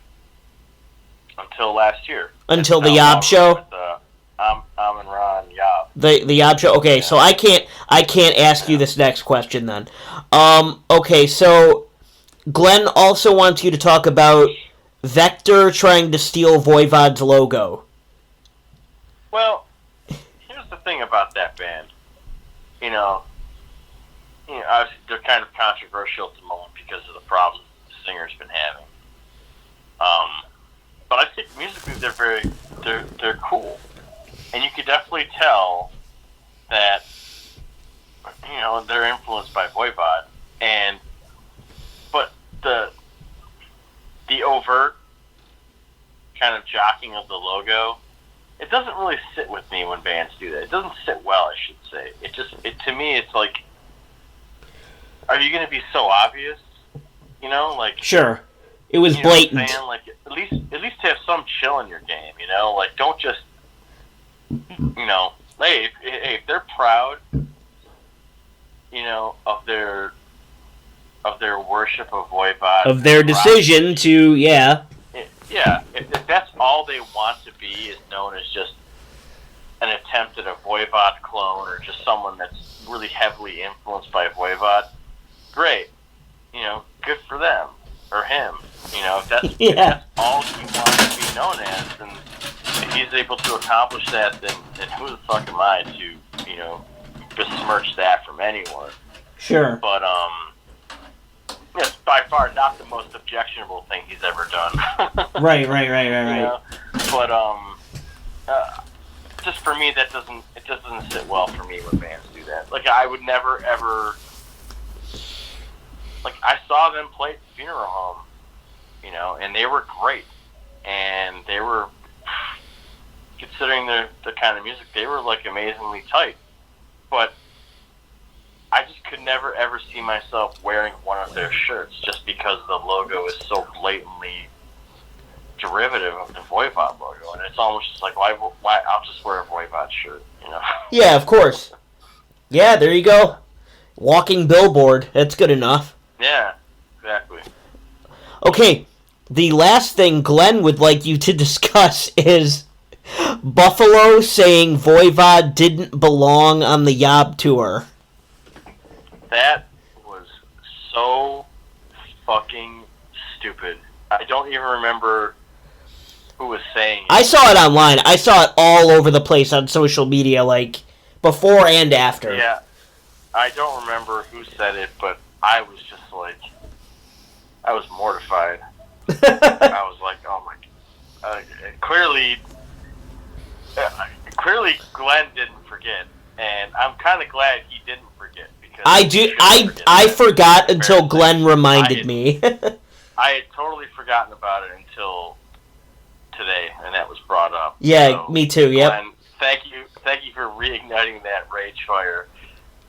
until last year. Until the Yob show. With, Amon Ra and Yob. The Yob show. Okay, so I can't ask you this next question then. Okay, so Glenn also wants you to talk about Vector trying to steal Voivod's logo. Well, here's the thing about that band. Obviously they're kind of controversial at the moment because of the problems the singer's been having. But I think musically they're cool, and you could definitely tell that they're influenced by Voivod, but the overt kind of jocking of the logo, it doesn't really sit with me when bands do that. It doesn't sit well, I should say. To me, it's like, are you going to be so obvious? Sure, it was blatant. Like, at least have some chill in your game. Like, don't just hey, if they're proud, of their worship of Voivod, of their decision to, yeah, if that's all they want to be, is known as just an attempt at a Voivod clone, or just someone that's really heavily influenced by Voivod, great, good for them, or him, if that's all he wants to be known as, then if he's able to accomplish that, then who the fuck am I to, besmirch that from anyone? Sure. But, it's by far not the most objectionable thing he's ever done. Right. But just for me, it just doesn't sit well for me when bands do that. Like, I would never ever. Like, I saw them play at Funeral Home, and they were great, and they were, considering the kind of music, they were like amazingly tight, but I just could never ever see myself wearing one of their shirts just because the logo is so blatantly derivative of the Voivod logo, and it's almost just like, why I'll just wear a Voivod shirt, Yeah, of course. Yeah, there you go. Walking billboard. That's good enough. Yeah, exactly. Okay, the last thing Glenn would like you to discuss is Buffalo saying Voivod didn't belong on the Yob tour. That was so fucking stupid. I don't even remember who was saying it. I saw it online. I saw it all over the place on social media, like, before and after. Yeah. I don't remember who said it, but I was just like, I was mortified. I was like, oh my God. Clearly Glenn didn't forget, and I'm kind of glad he didn't forget. I forgot until Glenn reminded me. I had totally forgotten about it until today, and that was brought up. Yeah, so, me too. Yep. Glenn, thank you for reigniting that rage fire.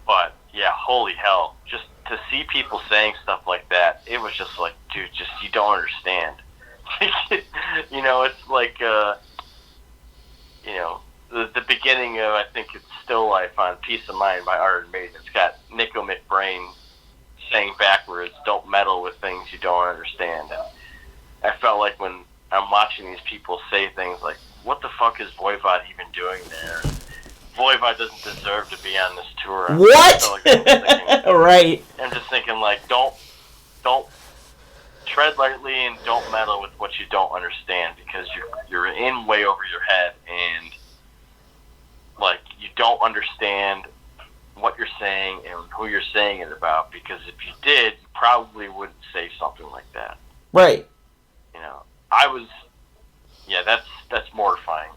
But yeah, holy hell! Just to see people saying stuff like that, it was just like, dude, you don't understand. It's like the beginning of, I think it's Still Life on Peace of Mind by Iron Maiden. It's got Nico McBrain saying backwards, don't meddle with things you don't understand. And I felt like when I'm watching these people say things like, what the fuck is Voivod even doing there? Voivod doesn't deserve to be on this tour. What? Right. I'm just thinking, like, don't tread lightly and don't meddle with what you don't understand, because you're in way over your head, and like, you don't understand what you're saying and who you're saying it about, because if you did, you probably wouldn't say something like that. Right. That's mortifying.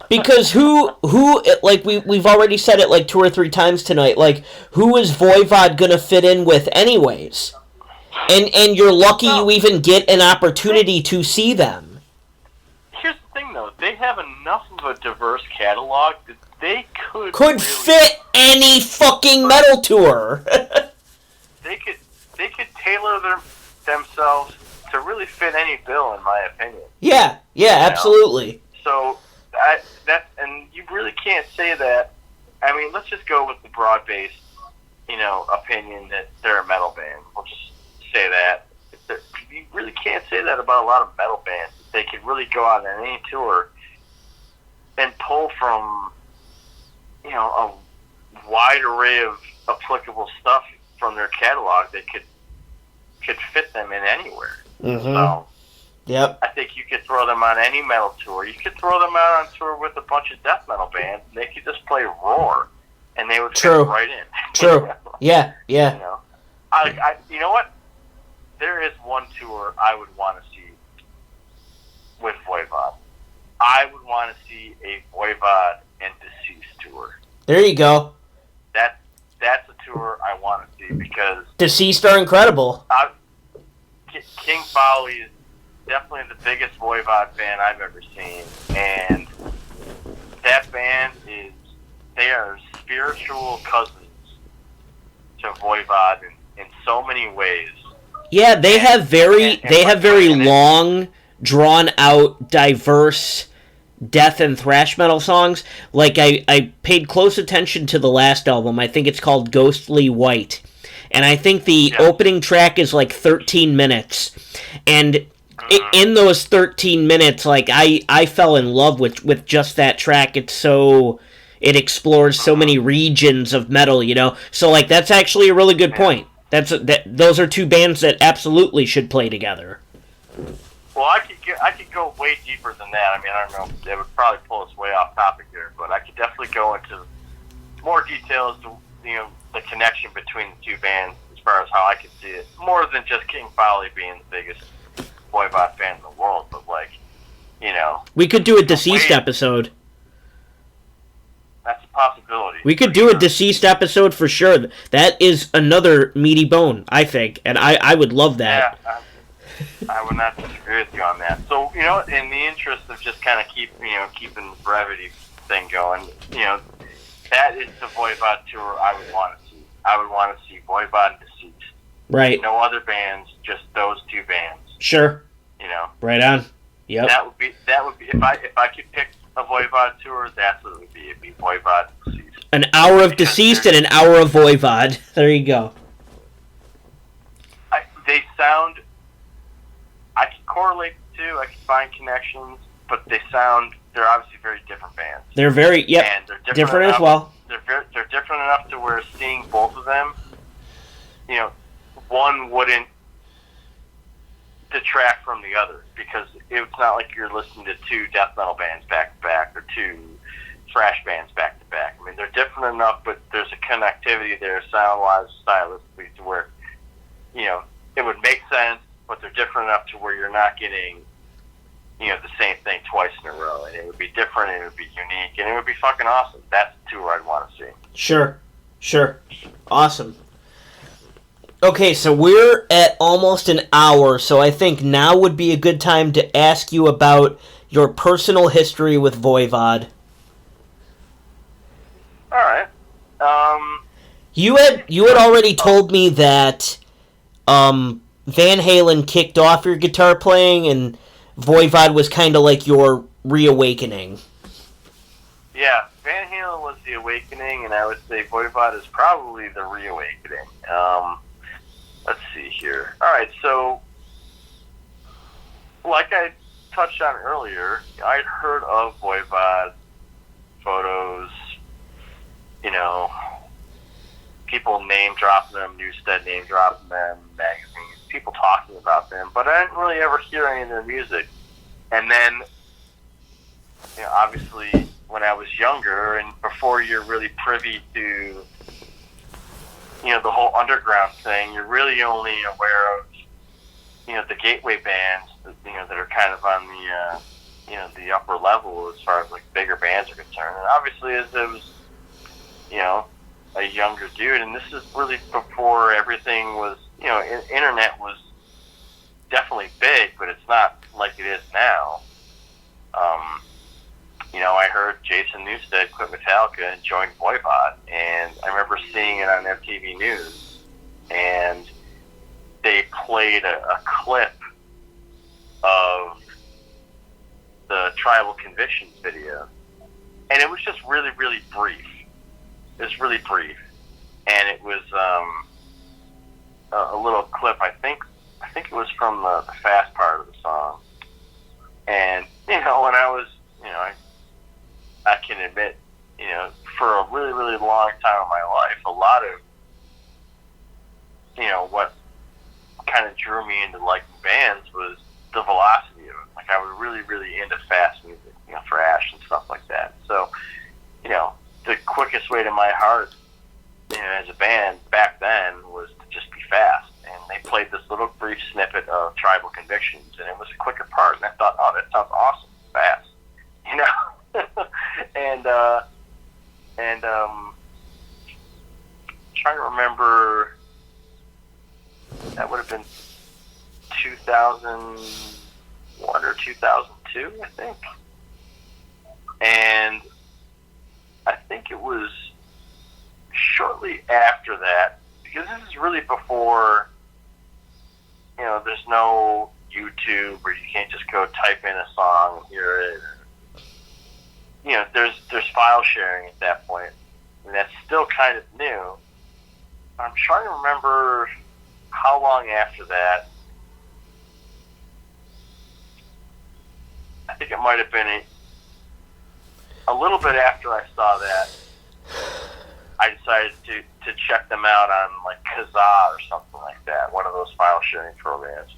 Because who like we've already said it like 2 or 3 times tonight, like, who is Voivod gonna fit in with anyways? And you're lucky you even get an opportunity to see them. Here's the thing though, they have enough of a diverse catalog that they could really fit any fucking metal tour. They could tailor themselves to really fit any bill, in my opinion. Yeah, absolutely. So and you really can't say that. I mean, let's just go with the broad-based, opinion that they're a metal band. We'll just say that. You really can't say that about a lot of metal bands. They could really go out on any tour and pull from, a wide array of applicable stuff from their catalog that could could fit them in anywhere. Mm-hmm. So Yep. I think you could throw them on any metal tour. You could throw them out on tour with a bunch of death metal bands, and they could just play Roar, and they would fit right in. True. Yeah. Yeah. You know, you know what? There is one tour I would want to see with Voivod. I would want to see a Voivod and Deceased tour. There you go. That's a tour I want to see because Deceased are incredible. King Folly is definitely the biggest Voivod fan I've ever seen, and that band they are spiritual cousins to Voivod in so many ways. Yeah, they have very long, drawn out, diverse death and thrash metal songs. Like I paid close attention to the last album. I think it's called Ghostly White. And I think the opening track is like 13 minutes. And in those 13 minutes, like I fell in love with just that track. It explores so many regions of metal, you know. So like that's actually a really good point. Those are two bands that absolutely should play together. Well, I could go way deeper than that. I mean, I don't know. They would probably pull us way off topic here, but I could definitely go into more details to the connection between the two bands as far as how I could see it. More than just King Folly being the biggest Voivod fan in the world, but we could do a Deceased episode. That's a possibility. We could do a Deceased episode for sure. That is another meaty bone, I think, and I would love that. Yeah, I would not disagree with you on that. So, in the interest of just kind of keeping the brevity thing going, that is the Voivod tour I would want to see. I would want to see Voivod and Deceased. Right. No other bands, just those two bands. Sure. Right on. Yep. That would be if I could pick a Voivod tour, that's what it would be. It'd be Voivod and Deceased. An hour of Deceased and an hour of Voivod. There you go. They sound. I can correlate the two. I can find connections, but they're obviously very different bands. They're very and they're different enough, as well. They're different enough to where seeing both of them, one wouldn't detract from the other because it's not like you're listening to two death metal bands back to back or two thrash bands back to back. I mean, they're different enough, but there's a connectivity there, sound-wise, stylistically, to where it would make sense. But they're different enough to where you're not getting, the same thing twice in a row. And it would be different, and it would be unique, and it would be fucking awesome. That's the tour I'd want to see. Sure. Awesome. Okay, so we're at almost an hour, so I think now would be a good time to ask you about your personal history with Voivod. All right. You had already told me that, Van Halen kicked off your guitar playing, and Voivod was kind of like your reawakening. Yeah, Van Halen was the awakening, and I would say Voivod is probably the reawakening. Let's see here. All right, so like I touched on earlier, I'd heard of Voivod photos, people name dropping them, Newstead name dropping them, magazines, people talking about them, but I didn't really ever hear any of their music. And then, obviously, when I was younger and before you're really privy to, the whole underground thing, you're really only aware of, the gateway bands, that are kind of on the upper level as far as like bigger bands are concerned. And obviously, as it was, a younger dude, and this is really before everything was, internet was definitely big, but it's not like it is now. I heard Jason Newsted quit Metallica and joined Voivod, and I remember seeing it on MTV News, and they played a clip of the Tribal Convictions video, and it was just really, really brief. It was really brief, and it was a little clip. I think it was from the fast part of the song. And when I was, I can admit, for a really, really long time in my life, a lot of, what kind of drew me into liking bands was the velocity of it. Like I was really, really into fast music, thrash and stuff like that. So, the quickest way to my heart, as a band back then was to just be fast. And they played this little brief snippet of Tribal Convictions, and it was a quicker part. And I thought, oh, that sounds awesome, fast, and trying to remember, that would have been 2001 or 2002, I think. And I think it was shortly after that, because this is really before, there's no YouTube where you can't just go type in a song and hear it. There's file sharing at that point, and that's still kind of new. I'm trying to remember how long after that. I think it might have been a little bit after I saw that. I decided to check them out on like Kazaa or something like that, one of those file sharing programs.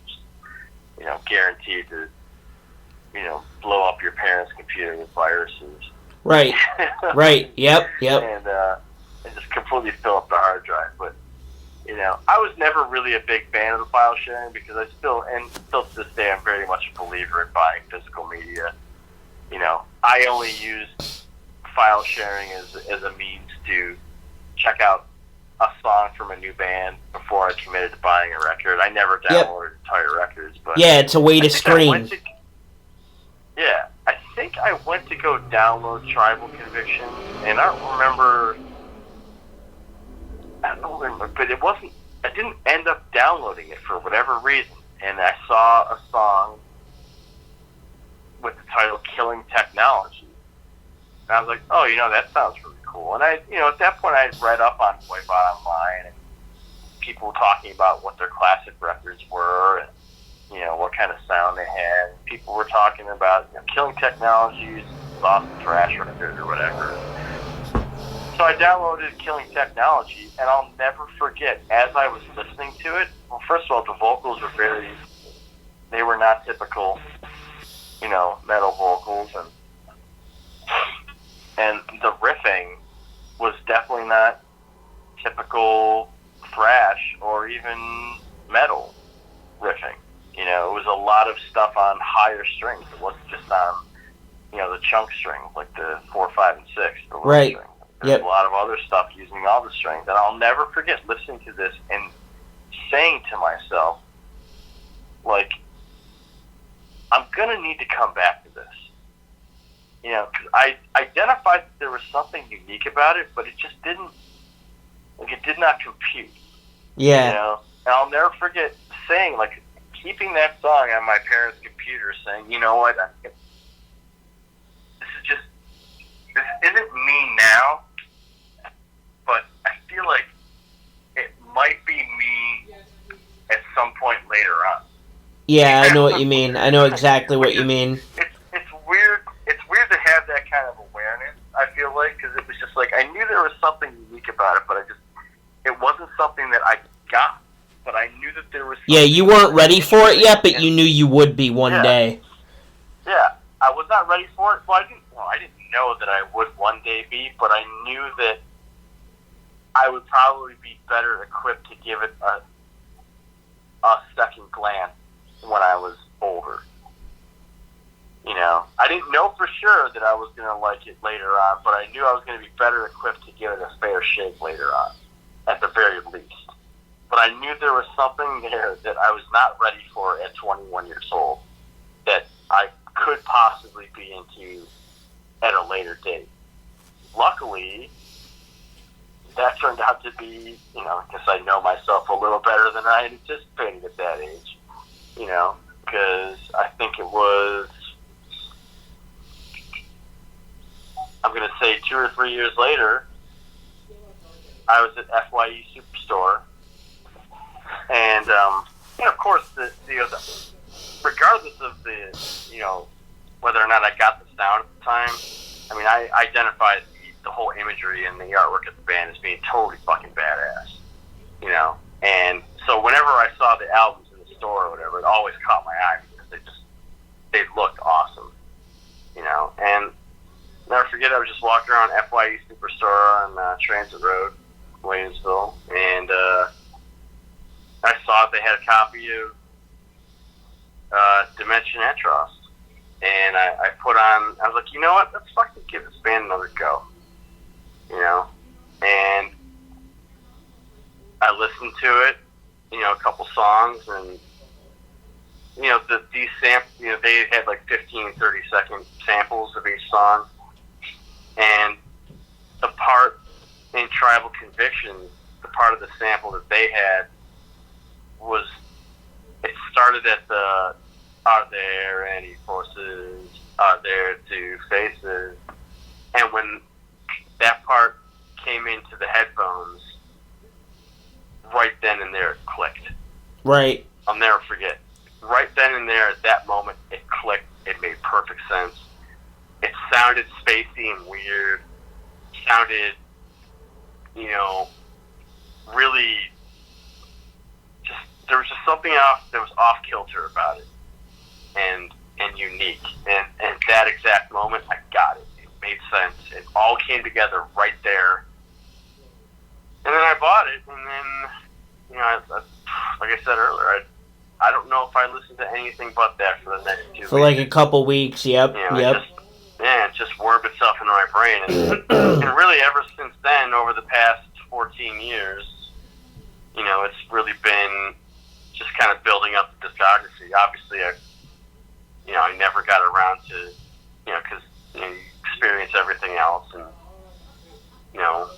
Guaranteed to, blow up your parents' computer with viruses. Right. Right. Yep. And just completely fill up the hard drive. But I was never really a big fan of the file sharing because still to this day, I'm very much a believer in buying physical media. I only use file sharing as a means to check out a song from a new band before I committed to buying a record. I never downloaded entire records, but it's a way to screen. I think I went to go download Tribal Convictions, and I don't remember, but it wasn't. I didn't end up downloading it for whatever reason, and I saw a song with the title "Killing Technology," and I was like, "Oh, that sounds really cool." And I, at that point, I had read up on Voivod online, and people were talking about what their classic records were, and what kind of sound they had. People were talking about Killing Technology's awesome thrash record or whatever. So I downloaded Killing Technology, and I'll never forget, as I was listening to it, well, first of all, the vocals were they were not typical, metal vocals, and the riffing was definitely not typical thrash or even metal riffing. It was a lot of stuff on higher strings. It wasn't just on, the chunk strings, like the 4, 5, and 6. The right. String. There's a lot of other stuff using all the strings. And I'll never forget listening to this and saying to myself, like, I'm going to need to come back to this. Because I identified that there was something unique about it, but it just didn't, it did not compute. Yeah. And I'll never forget saying, like, keeping that song on my parents' computer, saying, you know what, this isn't me now, but I feel like it might be me at some point later on. Yeah, I know what you mean. I know exactly what you mean. It's weird. It's weird to have that kind of awareness, I feel like, because it was just like, I knew there was something unique about it, but it wasn't something that I got. But I knew that there was something. Yeah, you weren't ready for it yet, but you knew you would be one day. Yeah, I was not ready for it. Well, I didn't know that I would one day be, but I knew that I would probably be better equipped to give it a second glance when I was older. I didn't know for sure that I was going to like it later on, but I knew I was going to be better equipped to give it a fair shake later on, at the very least. But I knew there was something there that I was not ready for at 21 years old that I could possibly be into at a later date. Luckily, that turned out to be, because I know myself a little better than I anticipated at that age, because I think it was, I'm going to say 2 or 3 years later, I was at FYE Superstore. And of course, regardless of whether or not I got the sound at the time, I mean, I identified the whole imagery and the artwork of the band as being totally fucking badass, and So whenever I saw the albums in the store or whatever, it always caught my eye because they looked awesome, you know. And never forget, I was just walking around FYE Superstore on Transit Road, Williamsville, and I saw they had a copy of Dimension Atrost. And I put on, I was like, you know what, let's fucking give this band another go, you know. And I listened to it, you know, a couple songs, and, you know, these samples, you know, they had like 15, 30-second samples of each song. And the part in Tribal Conviction, the part of the sample that they had was, it started at the, are there any forces, are there two faces? And when that part came into the headphones, right then and there it clicked. Right. I'll never forget. Right then and there, at that moment, it clicked. It made perfect sense. It sounded spacey and weird. Sounded, you know, really just, there was just something off, that was off kilter about it. And unique. And at that exact moment, I got it. It made sense. It all came together right there. And then I bought it, and then, you know, like I said earlier, I don't know if I listened to anything but that for the next 2 weeks. For like a couple weeks, yep, you know, yep. It just wormed itself into my brain. And really, ever since then, over the past 14 years, you know, it's really been just kind of building up the discography. Obviously, I never got around to, you know, because you experience everything else, and, you know,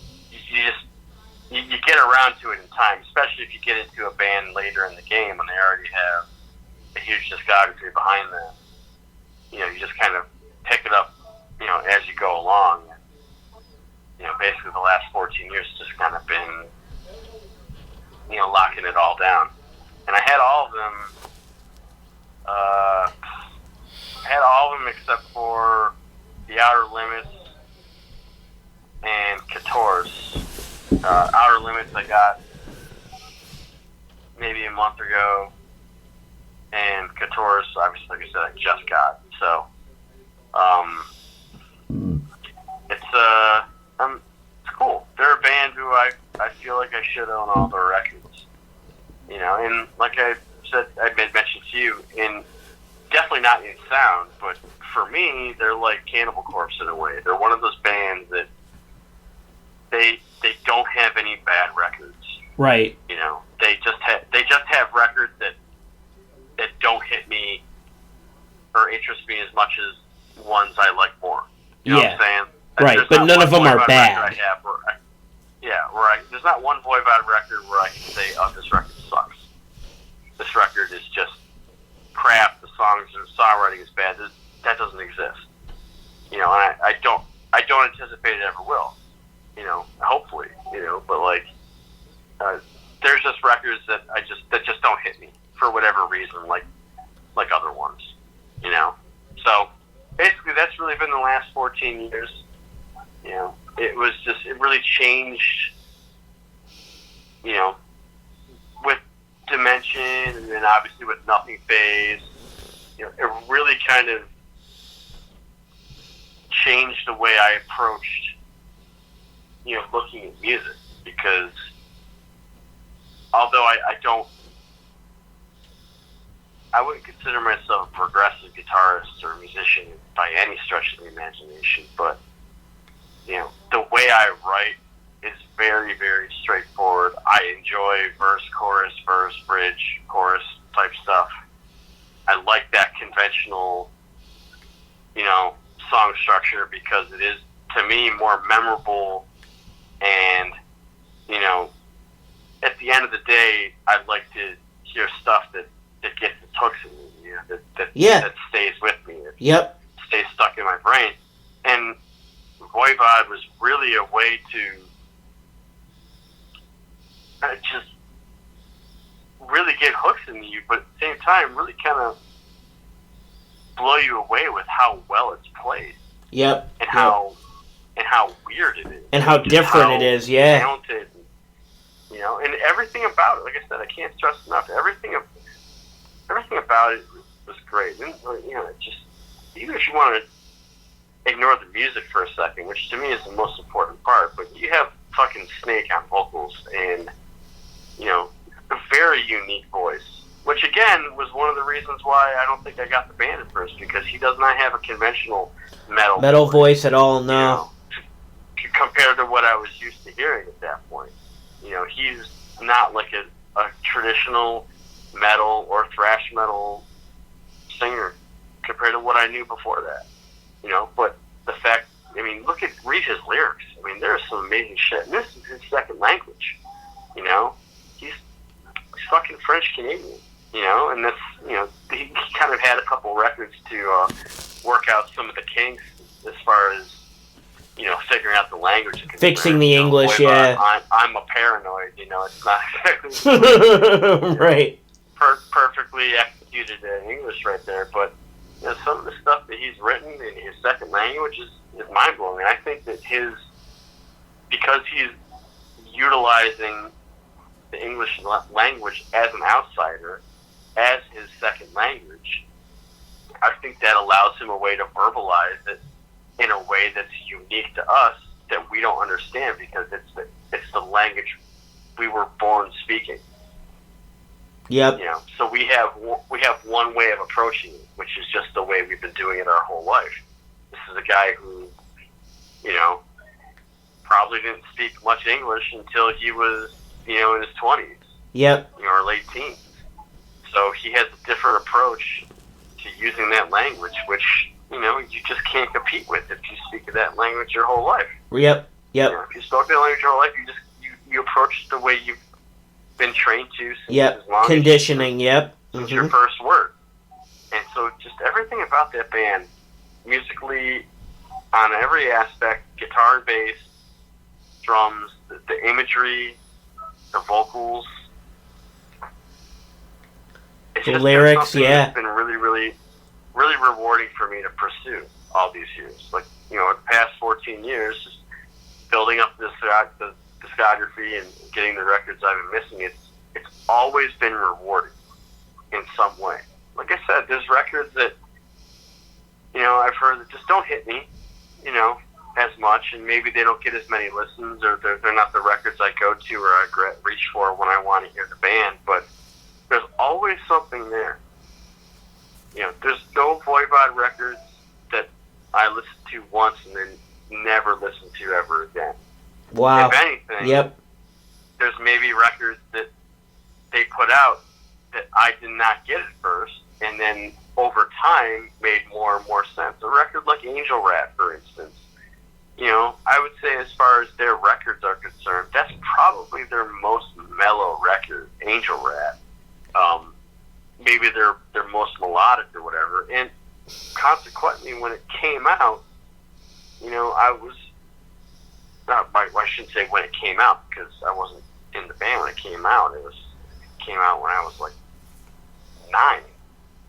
you get around to it in time, especially if you get into a band later in the game when they already have a huge discography behind them. You know, you just kind of pick it up, you know, as you go along. You know, basically the last 14 years has just kind of been, you know, locking it all down. And I had all of them, except for The Outer Limits and Cator's. Outer Limits I got maybe a month ago, and Cator's, obviously, like I said, I just got. So, it's cool. They're a band who I feel like I should own all their records. You know, and like I said, I mentioned to you, definitely not in sound, but for me, they're like Cannibal Corpse in a way. They're one of those bands that they don't have any bad records. Right. You know, they just have records that don't hit me or interest me as much as ones I like more. You know what I'm saying? Right, but none of them are bad. There's not one Voivod record where I can say, oh, this record sucks. This record is just crap. The songwriting is bad. That doesn't exist. You know, and I don't anticipate it ever will. You know, hopefully, you know, but like, there's just records that just don't hit me for whatever reason, like other ones, you know. So basically, that's really been the last 14 years. You know, it really changed. You know, with Dimension, and then obviously with Nothing Phase, you know, it really kind of changed the way I approached, you know, looking at music, because although I wouldn't consider myself a progressive guitarist or musician by any stretch of the imagination, but, you know, the way I write is very, very straightforward. I enjoy verse, chorus, bridge, chorus type stuff. I like that conventional, you know, song structure because it is, to me, more memorable. And, you know, at the end of the day, I'd like to hear stuff that gets its hooks in me, you know, that stays with me. That stays stuck in my brain. And Voivod was really a way to just really get hooks in you, but at the same time, really kind of blow you away with how well it's played. Yep. And how weird it is. And how different it is, talented. You know, and everything about it, like I said, I can't stress enough. Everything about it was great. And, you know, just even if you want to ignore the music for a second, which to me is the most important part, but you have fucking Snake on vocals and, you know, a very unique voice, which again was one of the reasons why I don't think I got the band at first, because he does not have a conventional metal voice at all. No, you know, compared to what I was used to hearing at that point. You know, he's not like a traditional metal or thrash metal singer compared to what I knew before that. You know, but the fact, I mean, read his lyrics. I mean, there's some amazing shit. And this is his second language. You know, he's fucking French Canadian. You know, and that's, you know, he kind of had a couple records to work out some of the kinks as far as, you know, figuring out the language. Fixing the English, yeah. I'm a paranoid, you know, it's not exactly right. Perfectly executed English right there, but you know, some of the stuff that he's written in his second language is mind-blowing. And I think that because he's utilizing the English language as an outsider, as his second language, I think that allows him a way to verbalize it in a way that's unique to us, that we don't understand, because it's the language we were born speaking. Yep. You know, so we have one way of approaching it, which is just the way we've been doing it our whole life. This is a guy who, you know, probably didn't speak much English until he was, you know, in his 20s. Yep. You know, or late teens. So he has a different approach to using that language, which, you know, you just can't compete with if you speak that language your whole life. Yep. You know, if you spoke that language your whole life, you approach it the way you've been trained to since as long conditioning, as since your first word. And so just everything about that band, musically, on every aspect, guitar and bass, drums, the imagery, the vocals, it's the just lyrics, it's been really, really, really rewarding for me to pursue all these years. Like, you know, the past 14 years, just building up the discography and getting the records I've been missing, it's always been rewarding in some way. Like I said, there's records that, you know, I've heard that just don't hit me, you know, as much, and maybe they don't get as many listens, or they're not the records I go to or I reach for when I want to hear the band, but there's always something there. You know, there's no Voivod records that I listened to once and then never listened to ever again. Wow. If anything, there's maybe records that they put out that I did not get at first, and then over time made more and more sense. A record like Angel Rat, for instance, you know, I would say as far as their records are concerned, that's probably their most mellow record, Angel Rat. Maybe their most melodic or whatever, and consequently, when it came out, you know, I shouldn't say when it came out, because I wasn't in the band when it came out. It came out when I was like 9.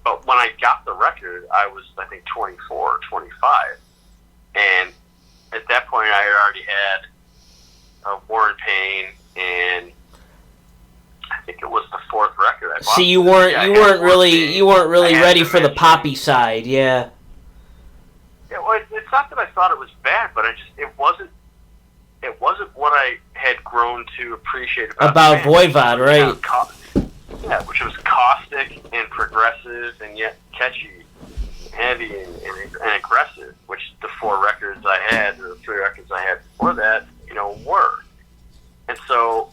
But when I got the record, I was, I think, 24 or 25, and at that point, I had already had War and Pain, and I think it was the 4th record I bought. See, you weren't really ready for the poppy side, yeah. Yeah, well, it's not that I thought it was bad, but it wasn't what I had grown to appreciate about Voivod, right? Yeah, which was caustic and progressive and yet catchy, heavy and aggressive, which the 4 records I had, or the 3 records I had before that, you know, were. And so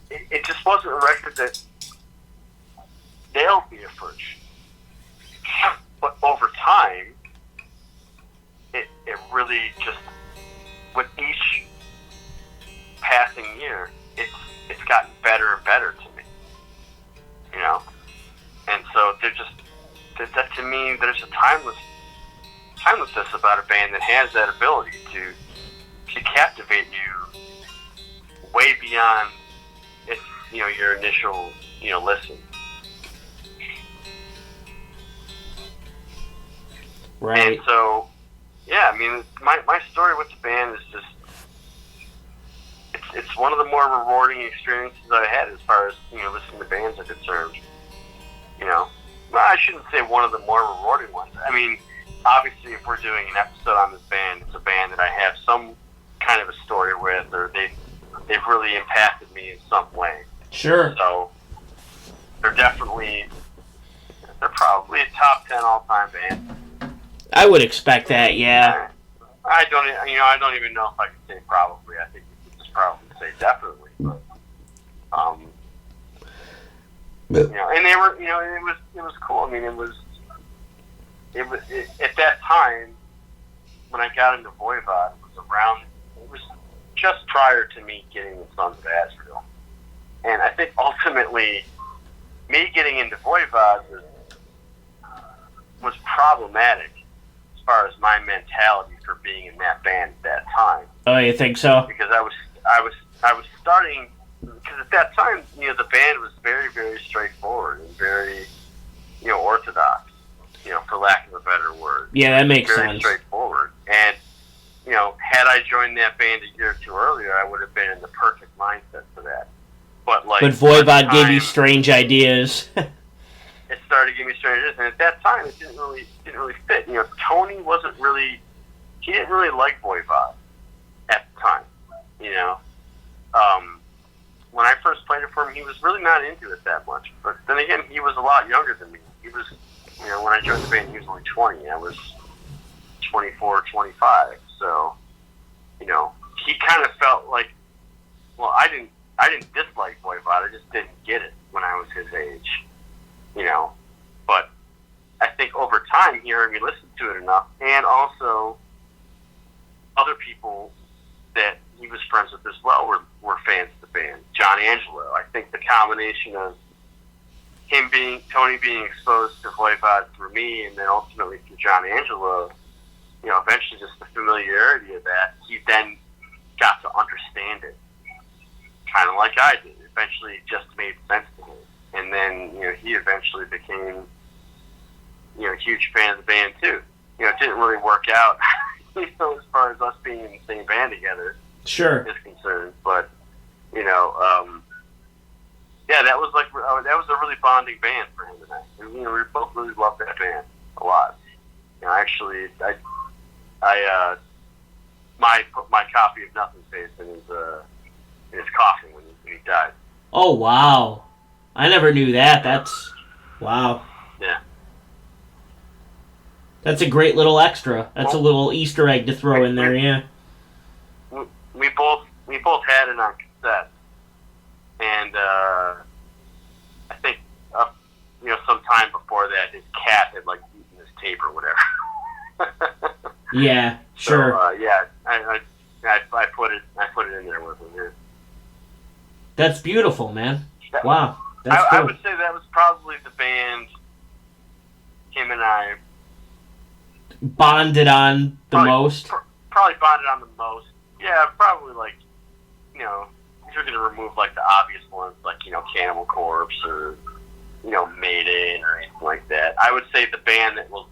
it just wasn't a record that nailed me at first. But over time, it really just, with each passing year, it's gotten better and better to me. You know? And so that to me, there's a timelessness about a band that has that ability to captivate you way beyond your initial listen. Right. And so, yeah, I mean, my story with the band is just, it's one of the more rewarding experiences I had as far as listening to bands are concerned. Well, I shouldn't say one of the more rewarding ones. I mean, obviously, if we're doing an episode on this band, it's a band that I have some kind of a story with, or they've really impacted me in some way. Sure. So they're probably a top 10 all-time band. I would expect that, yeah. I don't even know if I can say probably. I think you could just probably say definitely. But, and they were, it was cool. I mean, it was at that time when I got into Voivod. It was just prior to me getting the Sons of Azrael, and I think ultimately me getting into Voivod was problematic as far as my mentality for being in that band at that time. Oh, you think so? Because I was starting, because at that time, the band was very, very straightforward and very, orthodox, for lack of a better word. Yeah, that makes very sense. Straightforward. And, had I joined that band a year or two earlier, I would have been in the perfect mindset for that. But Voivod gave you strange ideas. It started to give me strange ideas, and at that time, it didn't really fit. Tony he didn't really like Voivod at the time. When I first played it for him, he was really not into it that much. But then again, he was a lot younger than me. He was, when I joined the band, he was only 20. I was 24, 25. So, he kind of felt like, well, I didn't dislike Voivod. I just didn't get it when I was his age. But I think over time, he heard me listen to it enough, and also other people that he was friends with as well were fans of the band. John Angelo. I think the combination of Tony being exposed to Voivod through me, and then ultimately through John Angelo, eventually just the familiarity of that, he then got to understand it, kind of like I did. Eventually, it just made sense to him. And then, he eventually became, a huge fan of the band too. It didn't really work out, as far as us being in the same band together. Sure. Is concerned, but that was a really bonding band for him and I. We both really loved that band a lot. Actually, I put my copy of Nothing Face in his coffin when he died. Oh wow, I never knew that. That's wow. Yeah. That's a great little extra. That's a little Easter egg to throw in there, yeah. We both had it on cassette, and I think some time before that, his cat had eaten his tape or whatever. Yeah, sure. So, I put it in there with him. Yeah. That's beautiful, man. Wow, that's cool. I would say that was probably the band him and I bonded on the most. Probably bonded on the most. Yeah, probably if you're going to remove the obvious ones Cannibal Corpse or Maiden or anything like that. I would say the band that was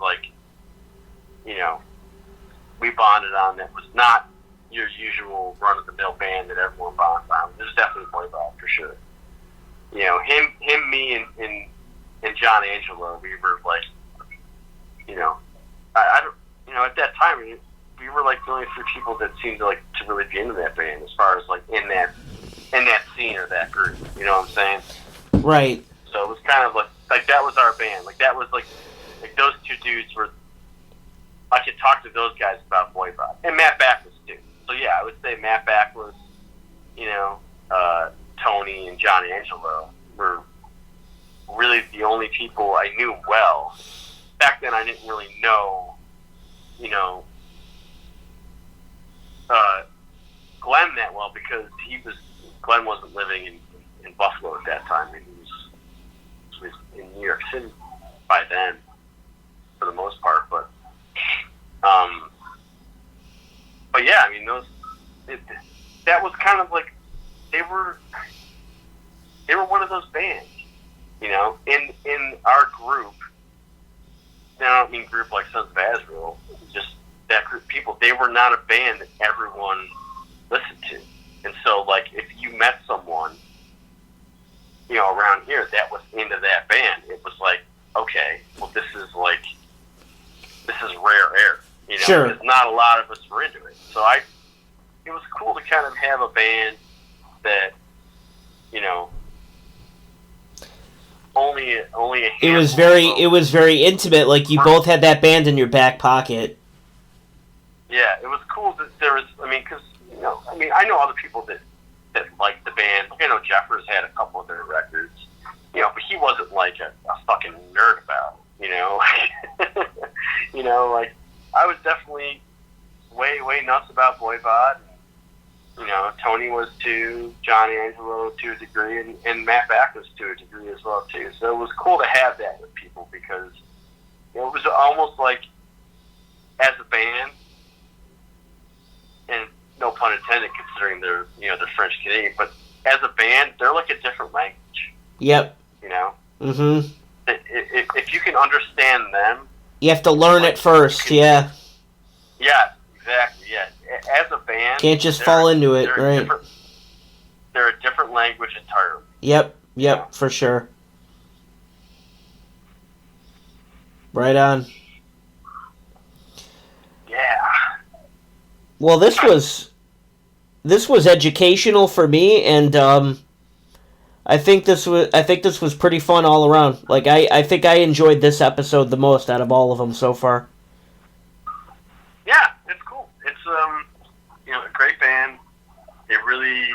we bonded on that was not your usual run-of-the-mill band that everyone bonds on. There's definitely Voivod for sure. Him, me, and John Angelo. We were I don't, at that time we were the only three people that seemed to really be into that band as far as in that scene or that group. You know what I'm saying? Right. So it was kind of that was our band. That was those two dudes were. I could talk to those guys about Voivod and Matt Backless too. So yeah, I would say Matt Backless, Tony and John Angelo were really the only people I knew well. Back then, I didn't really know, Glenn that well because Glenn wasn't living in Buffalo at that time, and he was in New York City by then, for the most part. But yeah, I mean that was kind of they were one of those bands, in our group. Now, I don't mean group like Sons of Azrael, just that group of people. They were not a band that everyone listened to. And so, like, if you met someone, you know, around here that was into that band, it was like, okay, well, this is rare air. You know, Sure. because not a lot of us were into it. So it was cool to kind of have a band that, you know, only a It was very intimate. Like, you both had that band in your back pocket. Yeah, it was cool that there was. I mean, because I know other people that liked the band. Like, I know Jeffers had a couple of their records, you know, but he wasn't like a fucking nerd about it, you know. You know, like, I was definitely way nuts about Voivod. You know, Tony was too, John Angelo to a degree, and Matt Back was to a degree as well too. So it was cool to have that with people because it was almost like, as a band, and no pun intended considering they're French Canadian, but as a band, they're like a different language. Yep. You know. Mm-hmm. If you can understand them, you have to learn it first. Yeah. Yeah. Exactly. Yeah. As a band, can't just fall into it, right? They're a different language entirely. Yep, yeah. For sure. Right on. Yeah. Well, this was educational for me, and I think this was pretty fun all around. Like, I think I enjoyed this episode the most out of all of them so far. Yeah, it's cool. It's a great band. They really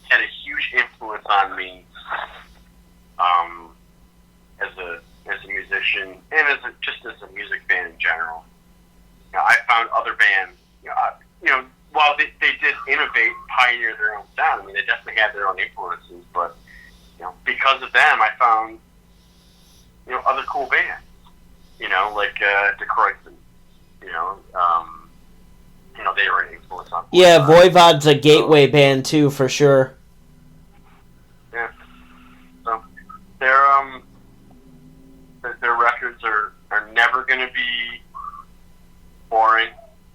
had a huge influence on me as a musician and just as a music band in general. You know, I found other bands, while they did innovate, pioneer their own sound. I mean, they definitely had their own influences, but because of them, I found other cool bands. Like DeCroixton. They were an influence on. Yeah, Voivod's a gateway band too, for sure. Yeah. So their records are never going to be boring.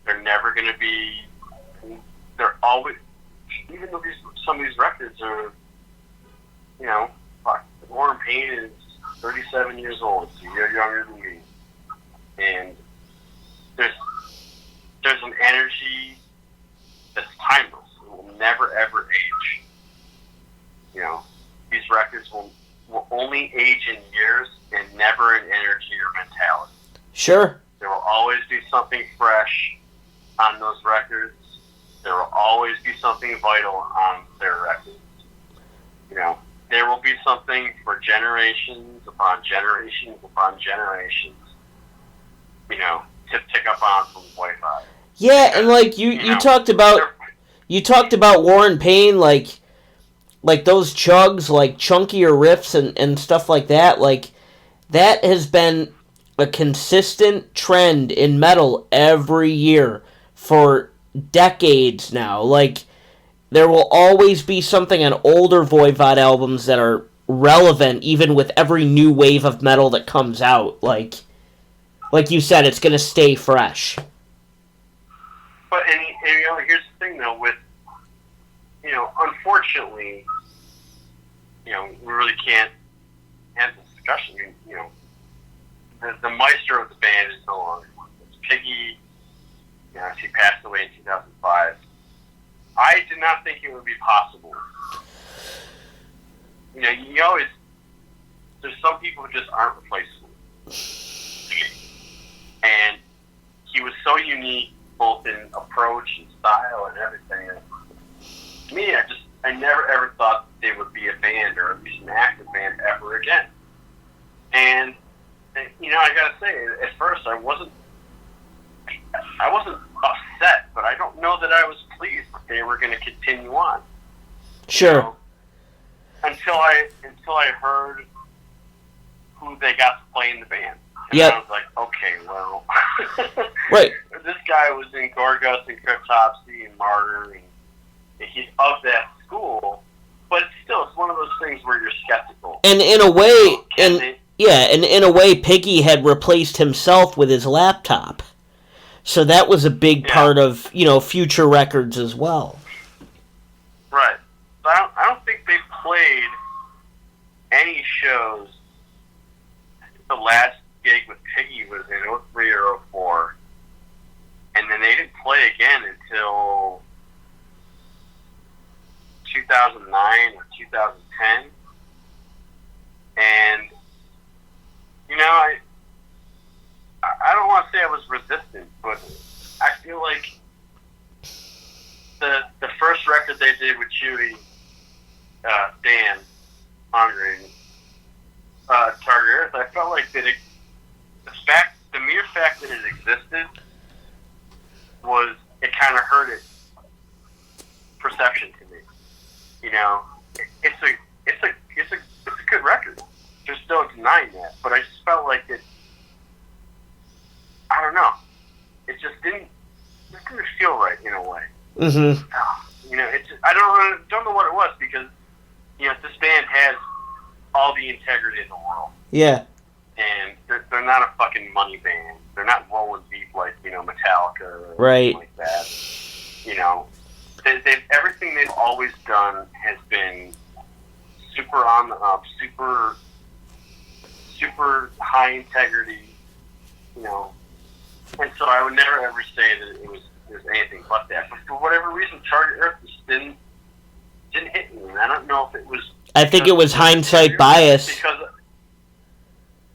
They're never going to be. They're always, even though some of these records are, Warren Payne is 37 years old, so you're younger than me, and there's an energy that's timeless. It will never ever age. These records will only age in years and never in energy or mentality. Sure. There will always be something fresh on those records. There will always be something vital on their records. There will be something for generations upon generations upon generations, to pick up on from Voivod. Yeah, and like you talked about Warren Payne, like those chugs, like chunkier riffs and stuff like that. Like, that has been a consistent trend in metal every year for decades now. Like, there will always be something on older Voivod albums that are relevant, even with every new wave of metal that comes out. Like you said, it's gonna stay fresh. But here's the thing though, with unfortunately, we really can't have this discussion. The maestro of the band is no longer. It's Piggy. She passed away in 2005. I did not think it would be possible. You always, there's some people who just aren't replaceable. And he was so unique, both in approach and style and everything. And to me, I never ever thought they would be a band, or at least an active band, ever again. And I gotta say, at first I wasn't upset, but I don't know that I was pleased that they were going to continue on. Sure. Until I heard who they got to play in the band. And yep. I was like, okay, well, right. This guy was in Gorguts and Cryptopsy and Martyr, and he's of that school, but it's one of those things where you're skeptical. And in a way, in a way, Piggy had replaced himself with his laptop. So that was a big part of, future records as well. played any shows. I think the last gig with Piggy was in 03 or 04. And then they didn't play again until 2009 or 2010. And, you know, I don't want to say I was resistant, but I feel like the first record they did with Chewy, Dan, Andre, Target Earth, I felt like that the mere fact that it existed it kind of hurt its perception to me. You know, it's a good record. There's no denying that, but I just felt like I don't know. It just didn't feel right in a way. Mm-hmm. You know, I don't know what it was, because, you know, this band has all the integrity in the world. Yeah. And they're not a fucking money band. They're not rolling deep like, you know, Metallica or right. anything like that. You know, everything they've always done has been super on the up, super high integrity, you know. And so I would never ever say that it was anything but that. But for whatever reason, Target Earth just didn't hit me. And I don't know if it was. I think it was hindsight bias. Because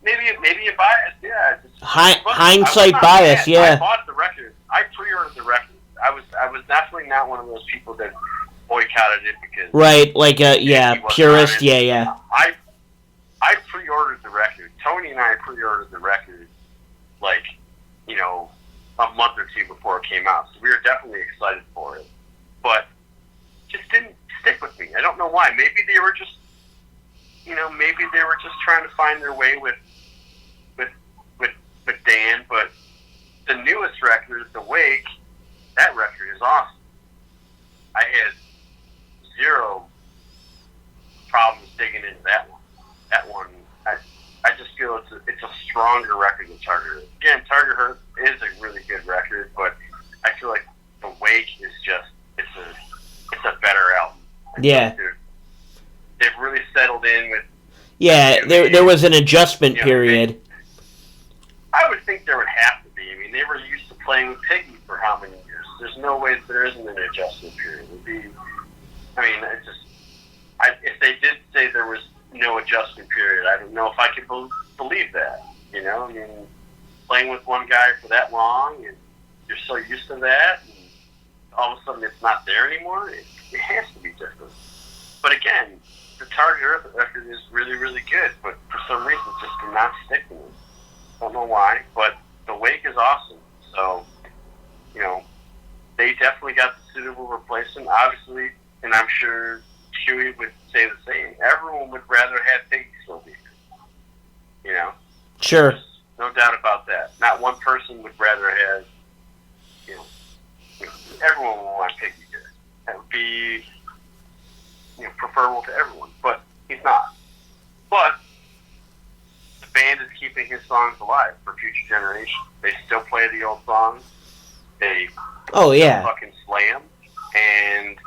maybe a bias, yeah. Hindsight bias, yeah. I bought the record. I pre-ordered the record. I was definitely not one of those people that boycotted it because right, like purist, yeah. I pre-ordered the record. Tony and I pre-ordered the record, like, you know, a month or two before it came out. So we were definitely excited for it, but just didn't stick with me. I don't know why. Maybe they were just trying to find their way with Dan. But the newest record, The Wake, that record is awesome. I had zero problems digging into that one. That one, I just feel it's a stronger record than Target Earth. Again, Target Earth is a really good record, but I feel like The Wake is just it's a better album. Yeah. They've really settled in with. Yeah, there was an adjustment period. I would think there would have to be. I mean, they were used to playing with Piggy for how many years? There's no way that there isn't an adjustment period. It would be. I mean, if they did say there was no adjustment period, I don't know if I could believe that. You know, I mean, playing with one guy for that long, and you're so used to that, and all of a sudden it's not there anymore. It has to be different. But again, the Target Earth record is really, really good, but for some reason it just did not stick with me. Don't know why, but The Wake is awesome. So, you know, they definitely got the suitable replacement. Obviously, and I'm sure Chewy would say the same. Everyone would rather have Piggy still be here. You know? Sure. There's no doubt about that. Not one person would rather have, you know everyone would want Piggy here. That would be, you know, preferable to everyone. But he's not. But the band is keeping his songs alive for future generations. They still play the old songs. They fucking slay them. And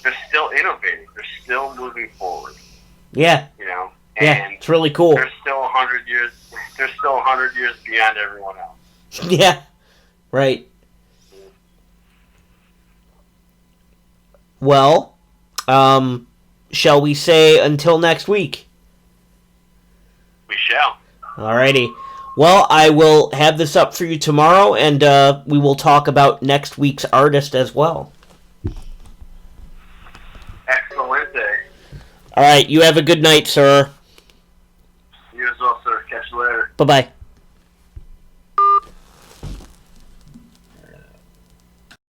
they're still innovating. They're still moving forward. Yeah. You know? Yeah, and it's really cool. They're still 100 years. They're still 100 years beyond everyone else. Yeah. Right. Well, shall we say until next week? We shall. Alrighty. Well, I will have this up for you tomorrow, and we will talk about next week's artist as well. Excellent day. Alright, you have a good night, sir. You as well, sir. Catch you later. Bye-bye.